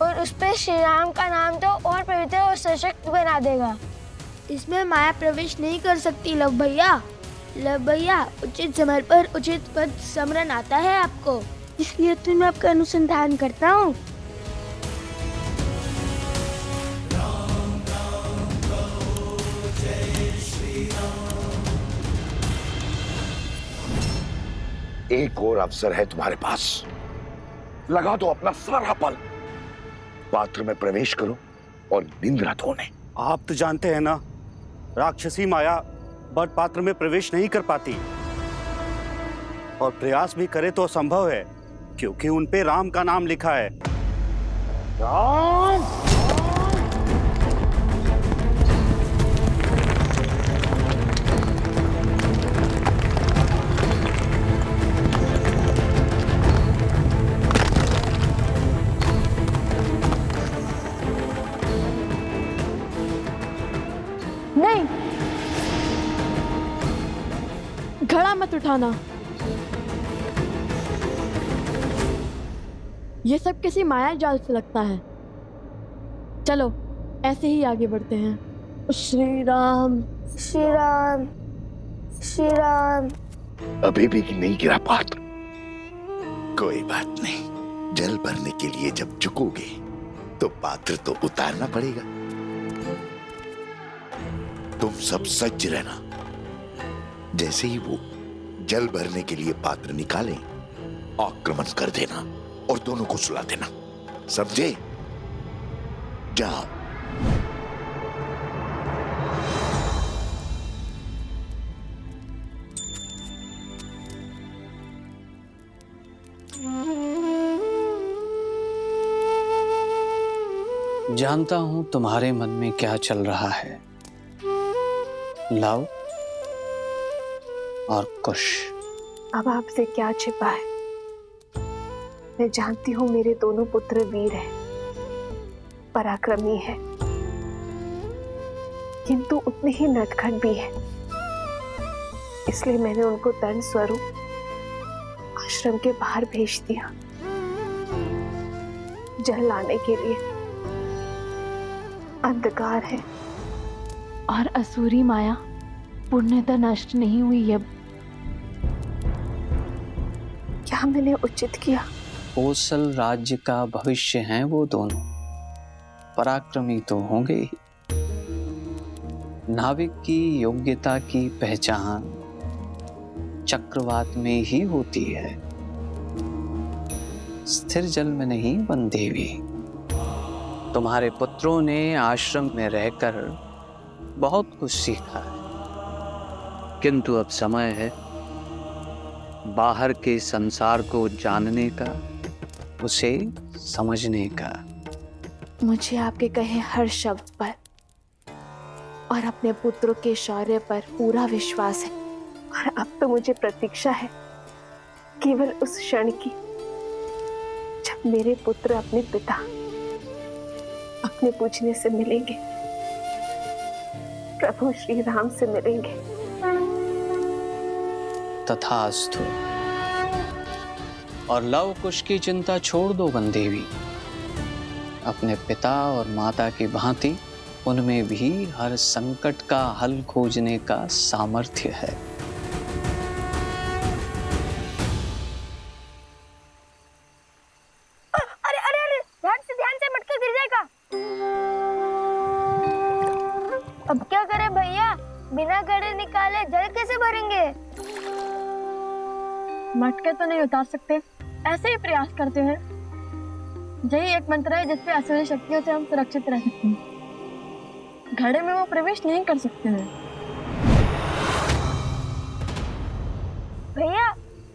और उस पे श्री राम का नाम तो और पवित्र और सशक्त बना देगा। इसमें माया प्रवेश नहीं कर सकती लव भैया। लव भैया, उचित समय पर उचित पद स्मरण आता है आपको, इसलिए तो मैं आपका अनुसंधान करता हूँ। एक और अवसर है तुम्हारे पास, लगा दो अपना सारा बल, पात्र में प्रवेश करो और निंद्रा धोने। आप तो जानते हैं ना, राक्षसी माया बड़ पात्र में प्रवेश नहीं कर पाती, और प्रयास भी करे तो असंभव है, क्योंकि उन पे राम का नाम लिखा है। राम! नहीं, घड़ा मत उठाना। ये सब किसी माया जाल से लगता है। चलो ऐसे ही आगे बढ़ते हैं। श्री राम, श्री राम, श्री राम। अभी भी नहीं गिरा पात्र। कोई बात नहीं, जल भरने के लिए जब झुकोगे तो पात्र तो उतारना पड़ेगा। तुम सब सज्ज रहना, जैसे ही वो जल भरने के लिए पात्र निकालें, आक्रमण कर देना और दोनों को सुला देना, समझे? जाओ। जानता हूं तुम्हारे मन में क्या चल रहा है, लव और कुश। अब आपसे क्या छिपा है? मैं जानती हूँ मेरे दोनों पुत्र वीर हैं, पराक्रमी हैं, किंतु उतने ही नटखट भी हैं। इसलिए मैंने उनको दंड स्वरूप आश्रम के बाहर भेज दिया, जल लाने के लिए। अंधकार है और असुरी माया पूर्णतः नष्ट नहीं हुई। अब क्या मैंने उचित किया? कोसल राज्य का भविष्य हैं वो दोनों, पराक्रमी तो होंगे ही। नाविक की योग्यता की पहचान चक्रवात में ही होती है, स्थिर जल में नहीं वन देवी। तुम्हारे पुत्रों ने आश्रम में रहकर बहुत कुछ सीखा है, किंतु अब समय है बाहर के संसार को जानने का, उसे समझने का। मुझे आपके कहे हर शब्द पर और अपने पुत्रों के शौर्य पर पूरा विश्वास है, और अब तो मुझे प्रतीक्षा है केवल उस क्षण की जब मेरे पुत्र अपने पिता, अपने पूजने से मिलेंगे, प्रभु श्री राम से मिलेंगे। तथास्तु। और लव कुश की चिंता छोड़ दो वनदेवी। अपने पिता और माता की भांति उनमें भी हर संकट का हल खोजने का सामर्थ्य है। अरे अरे अरे, ध्यान से मटका गिर जाएगा। अब क्या करें भैया, बिना घड़े निकाले जल कैसे भरेंगे? मटके तो नहीं उतार सकते, ऐसे ही प्रयास करते हैं। यही एक मंत्र है जिससे असुरी शक्तियों से हम सुरक्षित रह सकते हैं। घड़े में वो प्रवेश नहीं कर सकते हैं। भैया,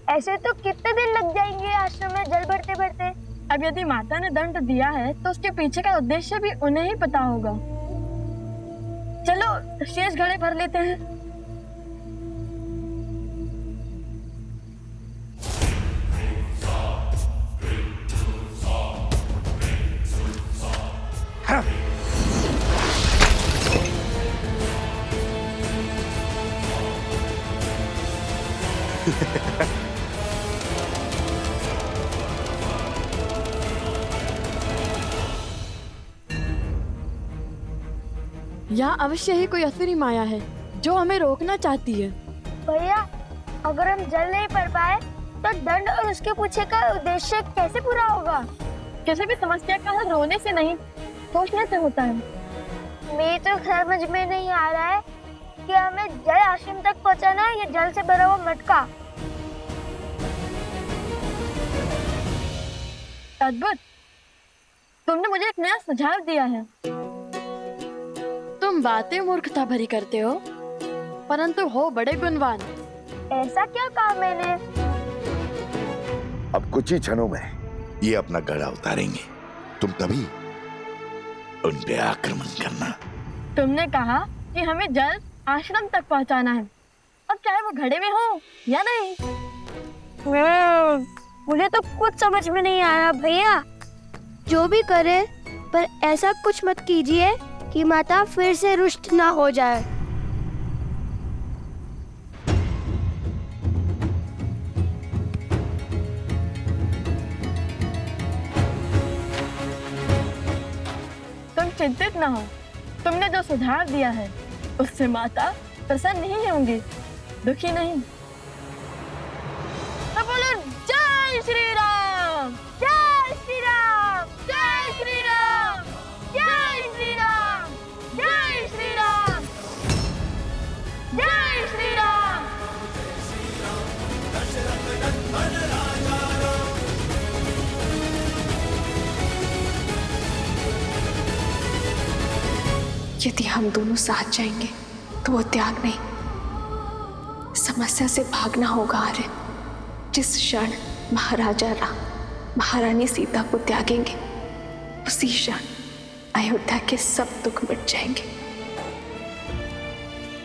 ऐसे तो कितने दिन लग जाएंगे आश्रम में जल भरते भरते? अब यदि माता ने दंड दिया है तो उसके पीछे का उद्देश्य भी उन्हें ही पता होगा। चलो शेष घड़े भर लेते हैं। यहाँ अवश्य ही कोई असुरी माया है जो हमें रोकना चाहती है। भैया, अगर हम जल नहीं पढ़ पाए तो दंड और उसके पीछे का उद्देश्य कैसे पूरा होगा? किसी भी समस्या का हल रोने से नहीं, सोचने से होता है। मेरी तो समझ में नहीं आ रहा है कि हमें जल आश्रम तक पहुंचाना है या जल से भरा हुआ मटका। अद्भुत, तुमने मुझे एक नया सुझाव दिया है। तुम बातें मूर्खता भरी करते हो, परंतु हो बड़े गुणवान। ऐसा क्या कहा मैंने? अब कुछ ही क्षणों में ये अपना गड़ा उतारेंगे, तुम तभी उन पे आक्रमण करना। तुमने कहा कि हमें जल आश्रम तक पहुंचाना है, अब चाहे वो घड़े में हो या नहीं। मुझे तो कुछ समझ में नहीं आ रहा भैया। जो भी करे, पर ऐसा कुछ मत कीजिए कि माता फिर से रुष्ट ना हो जाए। तुम चिंतित ना हो, तुमने जो सुझाव दिया है उससे माता प्रसन्न नहीं होंगी, दुखी नहीं। तो बोलो जय श्री राम, जय श्री राम, जय श्री राम, जय श्री राम, जय श्री राम, जय श्री राम। यदि हम दोनों साथ जाएंगे तो वो त्याग नहीं, समस्या से भागना होगा आर्य। जिस क्षण महाराजा राम महारानी सीता को त्यागेंगे, उसी क्षण अयोध्या के सब दुख मिट जाएंगे।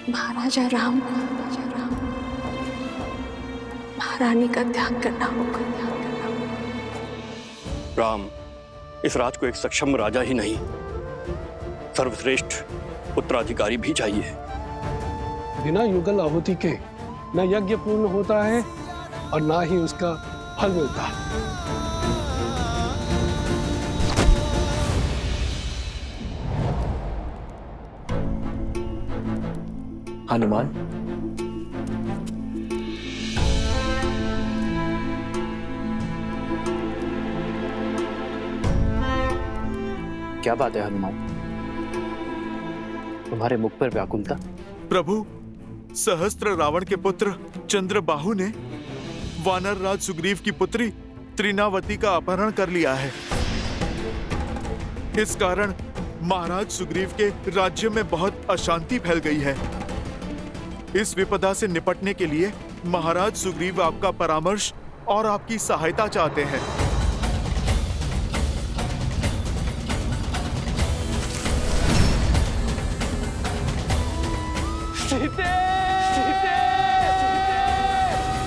महाराजा राम महारानी का त्याग करना होगा। राम इस राज को एक सक्षम राजा ही नहीं, सर्वश्रेष्ठ उत्तराधिकारी भी चाहिए। बिना युगल आहुति के न यज्ञ पूर्ण होता है और ना ही उसका फल मिलता है। हनुमान, क्या बात है हनुमान? तुम्हारे मुख पर व्याकुलता? प्रभु, सहस्त्र रावण के पुत्र चंद्रबाहु ने वानर राज सुग्रीव की पुत्री त्रिनावती का अपहरण कर लिया है। इस कारण महाराज सुग्रीव के राज्य में बहुत अशांति फैल गई है। इस विपदा से निपटने के लिए महाराज सुग्रीव आपका परामर्श और आपकी सहायता चाहते हैं।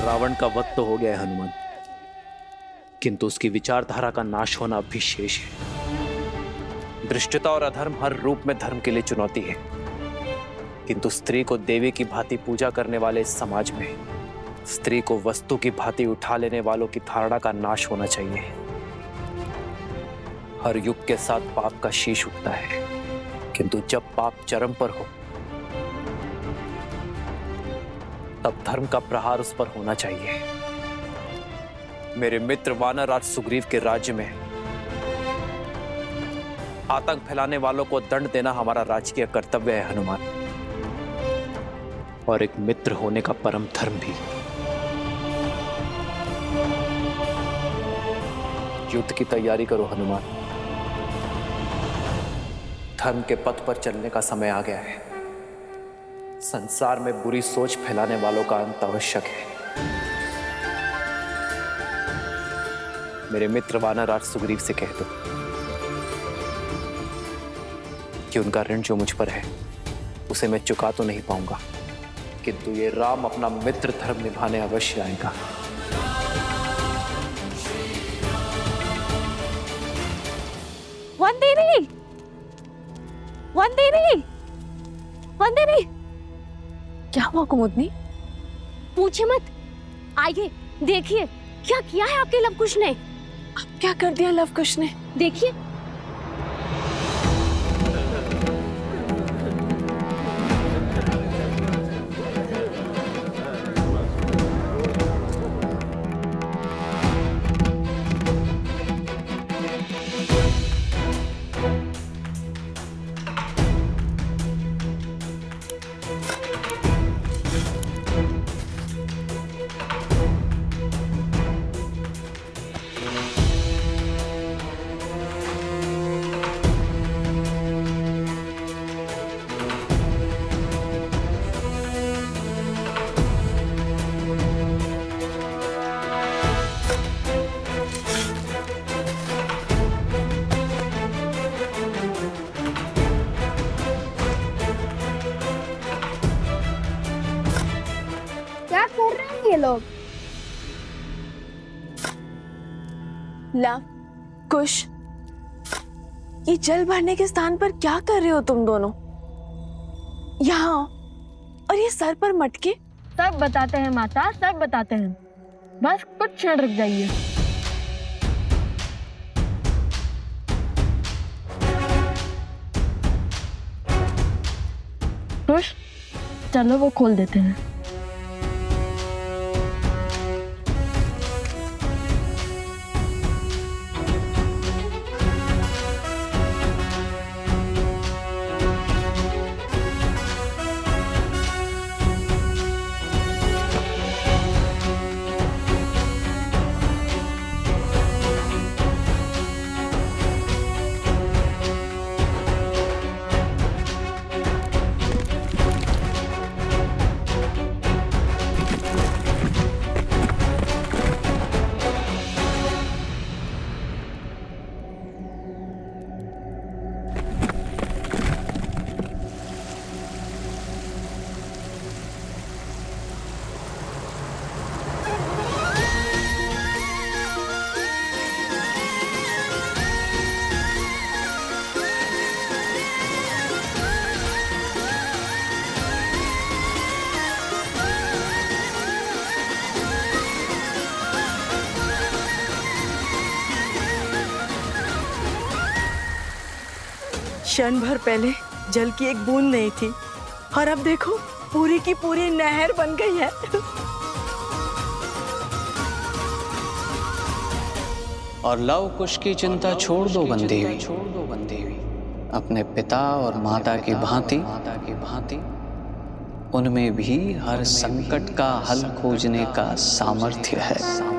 रावण का वध तो हो गया है हनुमान, किंतु उसकी विचारधारा का नाश होना अभी शेष है। दृष्टता और अधर्म हर रूप में धर्म के लिए चुनौती है, किंतु स्त्री को देवी की भांति पूजा करने वाले इस समाज में स्त्री को वस्तु की भांति उठा लेने वालों की धारणा का नाश होना चाहिए। हर युग के साथ पाप का शीश उठता है, किंतु जब पाप चरम पर हो तब धर्म का प्रहार उस पर होना चाहिए। मेरे मित्र वानर राज सुग्रीव के राज्य में आतंक फैलाने वालों को दंड देना हमारा राजकीय कर्तव्य है हनुमान, और एक मित्र होने का परम धर्म भी। युद्ध की तैयारी करो हनुमान, धर्म के पथ पर चलने का समय आ गया है। संसार में बुरी सोच फैलाने वालों का अंत आवश्यक है। मेरे मित्र वानर राज सुग्रीव से कह दो कि उनका ऋण जो मुझ पर है उसे मैं चुका तो नहीं पाऊंगा, किंतु ये राम अपना मित्र धर्म निभाने अवश्य आएगा। वंदेवी, वंदेवी, वंदेवी। क्या हुआ कुमुदनी? पूछे मत, आइए देखिए क्या किया है आपके लवकुश ने। अब क्या कर दिया लवकुश ने? देखिए क्या कर रहे हैं ये लोग? लव कुश, ये जल भरने के स्थान पर क्या कर रहे हो तुम दोनों? यहाँ और ये सर पर मटके। सब बताते हैं माता, सब बताते हैं, बस कुछ क्षण रुक जाइए। खुश, चलो वो खोल देते हैं। क्षण भर पहले जल की एक बूंद नहीं थी और अब देखो पूरी की पूरी नहर बन गई है। और लव कुश की चिंता छोड़ दो बंदेवी, अपने पिता और माता की भांति उनमें भी हर संकट का हल खोजने का सामर्थ्य है।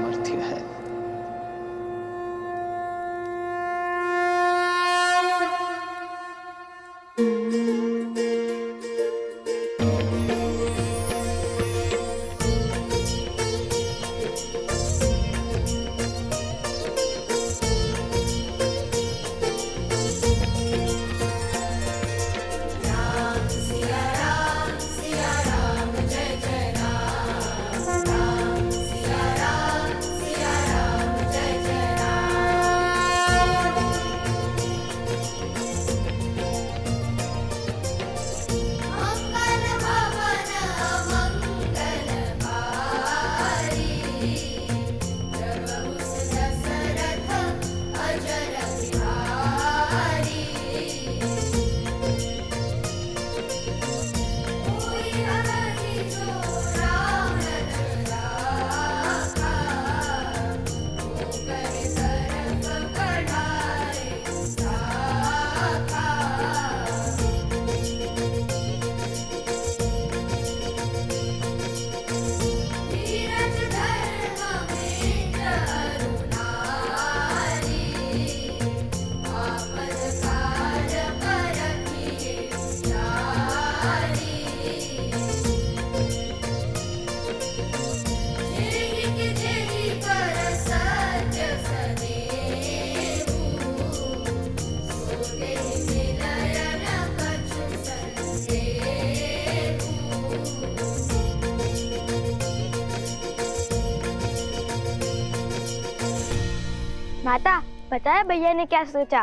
माता, पता है भैया ने क्या सोचा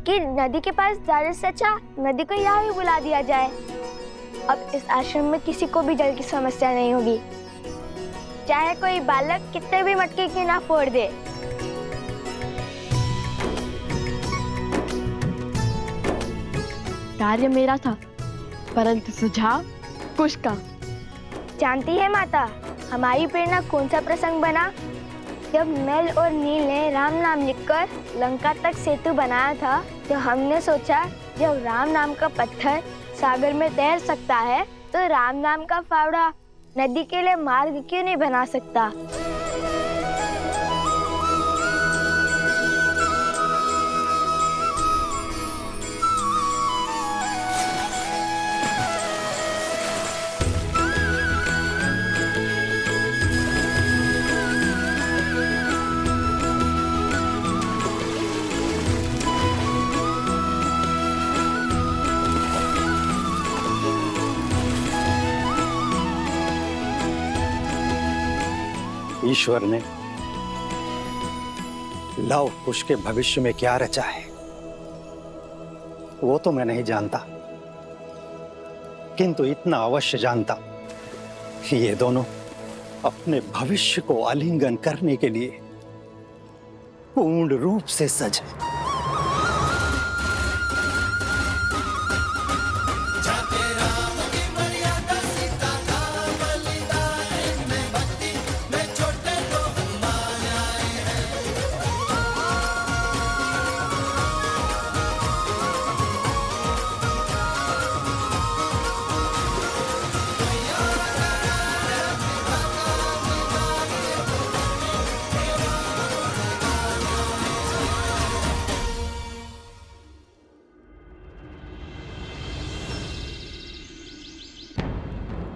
कि नदी के पास जाने से अच्छा नदी को यहाँ भी बुला दिया जाए। अब इस आश्रम में किसी को भी जल की समस्या नहीं होगी। चाहे कोई बालक कितने भी मटके की ना फोड़ दे। कार्य मेरा था, परंतु सुझाव कुश का। जानती है माता, हमारी प्रेरणा कौन सा प्रसंग बना? जब नल और नील ने राम नाम लिखकर लंका तक सेतु बनाया था, तो हमने सोचा जब राम नाम का पत्थर सागर में तैर सकता है, तो राम नाम का फावड़ा नदी के लिए मार्ग क्यों नहीं बना सकता? ईश्वर ने लव कुश के भविष्य में क्या रचा है वो तो मैं नहीं जानता, किंतु इतना अवश्य जानता कि ये दोनों अपने भविष्य को आलिंगन करने के लिए पूर्ण रूप से सजे।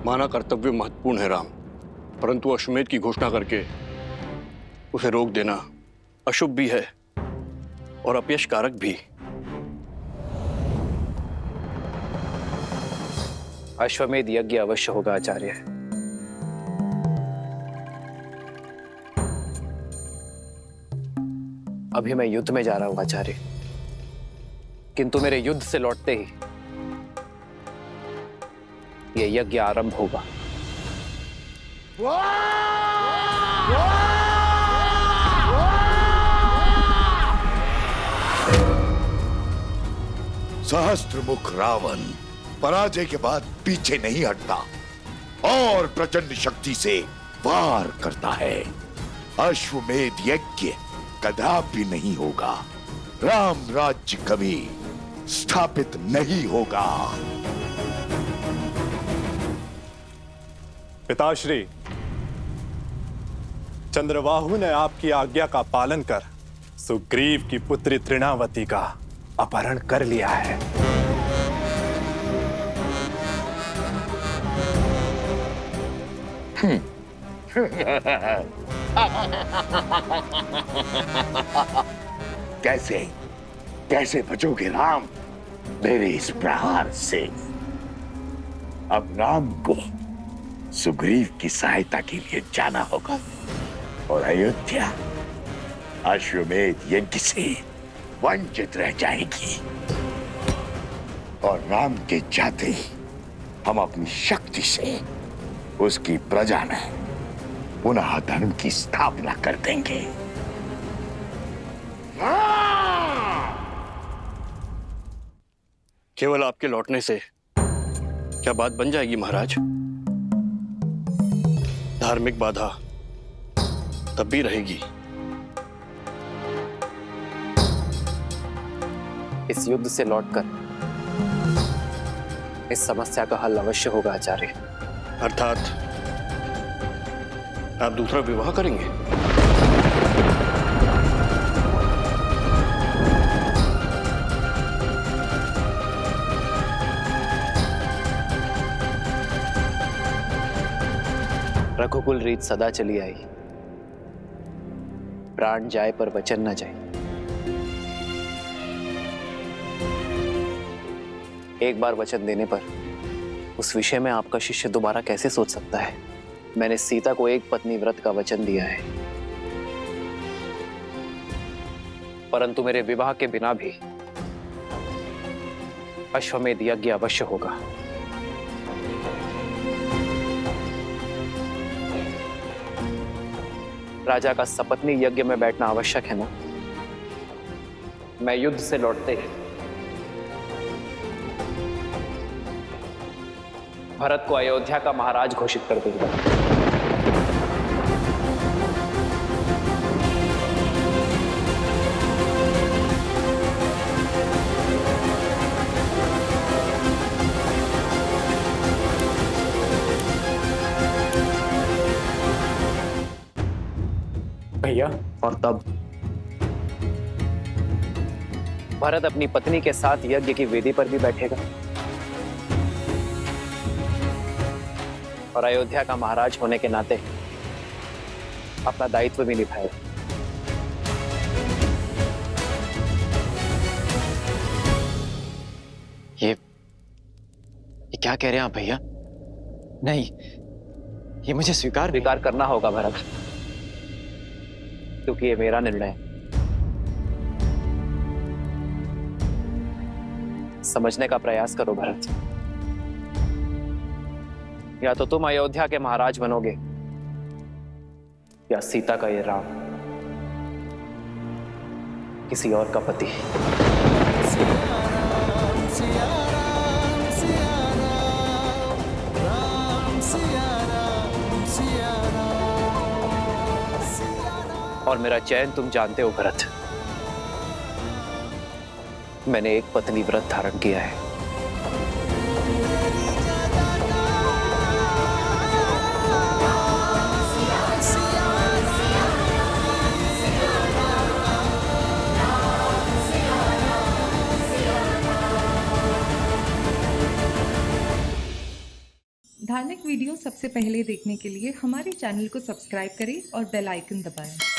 माना कर्तव्य महत्वपूर्ण है राम, परंतु अश्वमेध की घोषणा करके उसे रोक देना अशुभ भी है और अपयश कारक भी। अश्वमेध यज्ञ अवश्य होगा आचार्य। अभी मैं युद्ध में जा रहा हूं आचार्य, किंतु मेरे युद्ध से लौटते ही ये यज्ञ आरंभ होगा। सहस्त्रमुख रावण पराजय के बाद पीछे नहीं हटता और प्रचंड शक्ति से वार करता है। अश्वमेध यज्ञ कदापि नहीं होगा, राम राज्य कभी स्थापित नहीं होगा। पिताश्री, चंद्रबाहु ने आपकी आज्ञा का पालन कर सुग्रीव की पुत्री तृणावती का अपहरण कर लिया है। कैसे कैसे बचोगे राम मेरे इस प्रहार से? अब राम को सुग्रीव की सहायता के लिए जाना होगा और अयोध्या अश्वमेध यज्ञ से वंचित रह जाएगी। और राम के जाते ही हम अपनी शक्ति से उसकी प्रजा में पुनः धर्म की स्थापना कर देंगे। केवल आपके लौटने से क्या बात बन जाएगी महाराज? धार्मिक बाधा तब भी रहेगी। इस युद्ध से लौटकर इस समस्या का हल अवश्य होगा आचार्य। अर्थात आप दूसरा विवाह करेंगे? रघुकुल रीत सदा चली आई, प्राण जाए पर वचन न जाए। एक बार वचन देने पर उस विषय में आपका शिष्य दोबारा कैसे सोच सकता है? मैंने सीता को एक पत्नी व्रत का वचन दिया है, परंतु मेरे विवाह के बिना भी अश्वमेध यज्ञ अवश्य होगा। राजा का सपत्नी यज्ञ में बैठना आवश्यक है ना? मैं युद्ध से लौटते ही भरत को अयोध्या का महाराज घोषित कर दूंगा। भैया, और तब भरत अपनी पत्नी के साथ यज्ञ की वेदी पर भी बैठेगा और अयोध्या का महाराज होने के नाते अपना दायित्व भी निभाएगा। ये क्या कह रहे हैं आप भैया? नहीं, ये मुझे स्वीकार करना होगा भरत, क्योंकि ये मेरा निर्णय है। समझने का प्रयास करो भरत। या तो तुम अयोध्या के महाराज बनोगे या सीता का ये राम किसी और का पति। और मेरा चयन तुम जानते हो भरत। मैंने एक पत्नी व्रत धारण किया है। धार्मिक वीडियो सबसे पहले देखने के लिए हमारे चैनल को सब्सक्राइब करें और बेल आइकन दबाएं।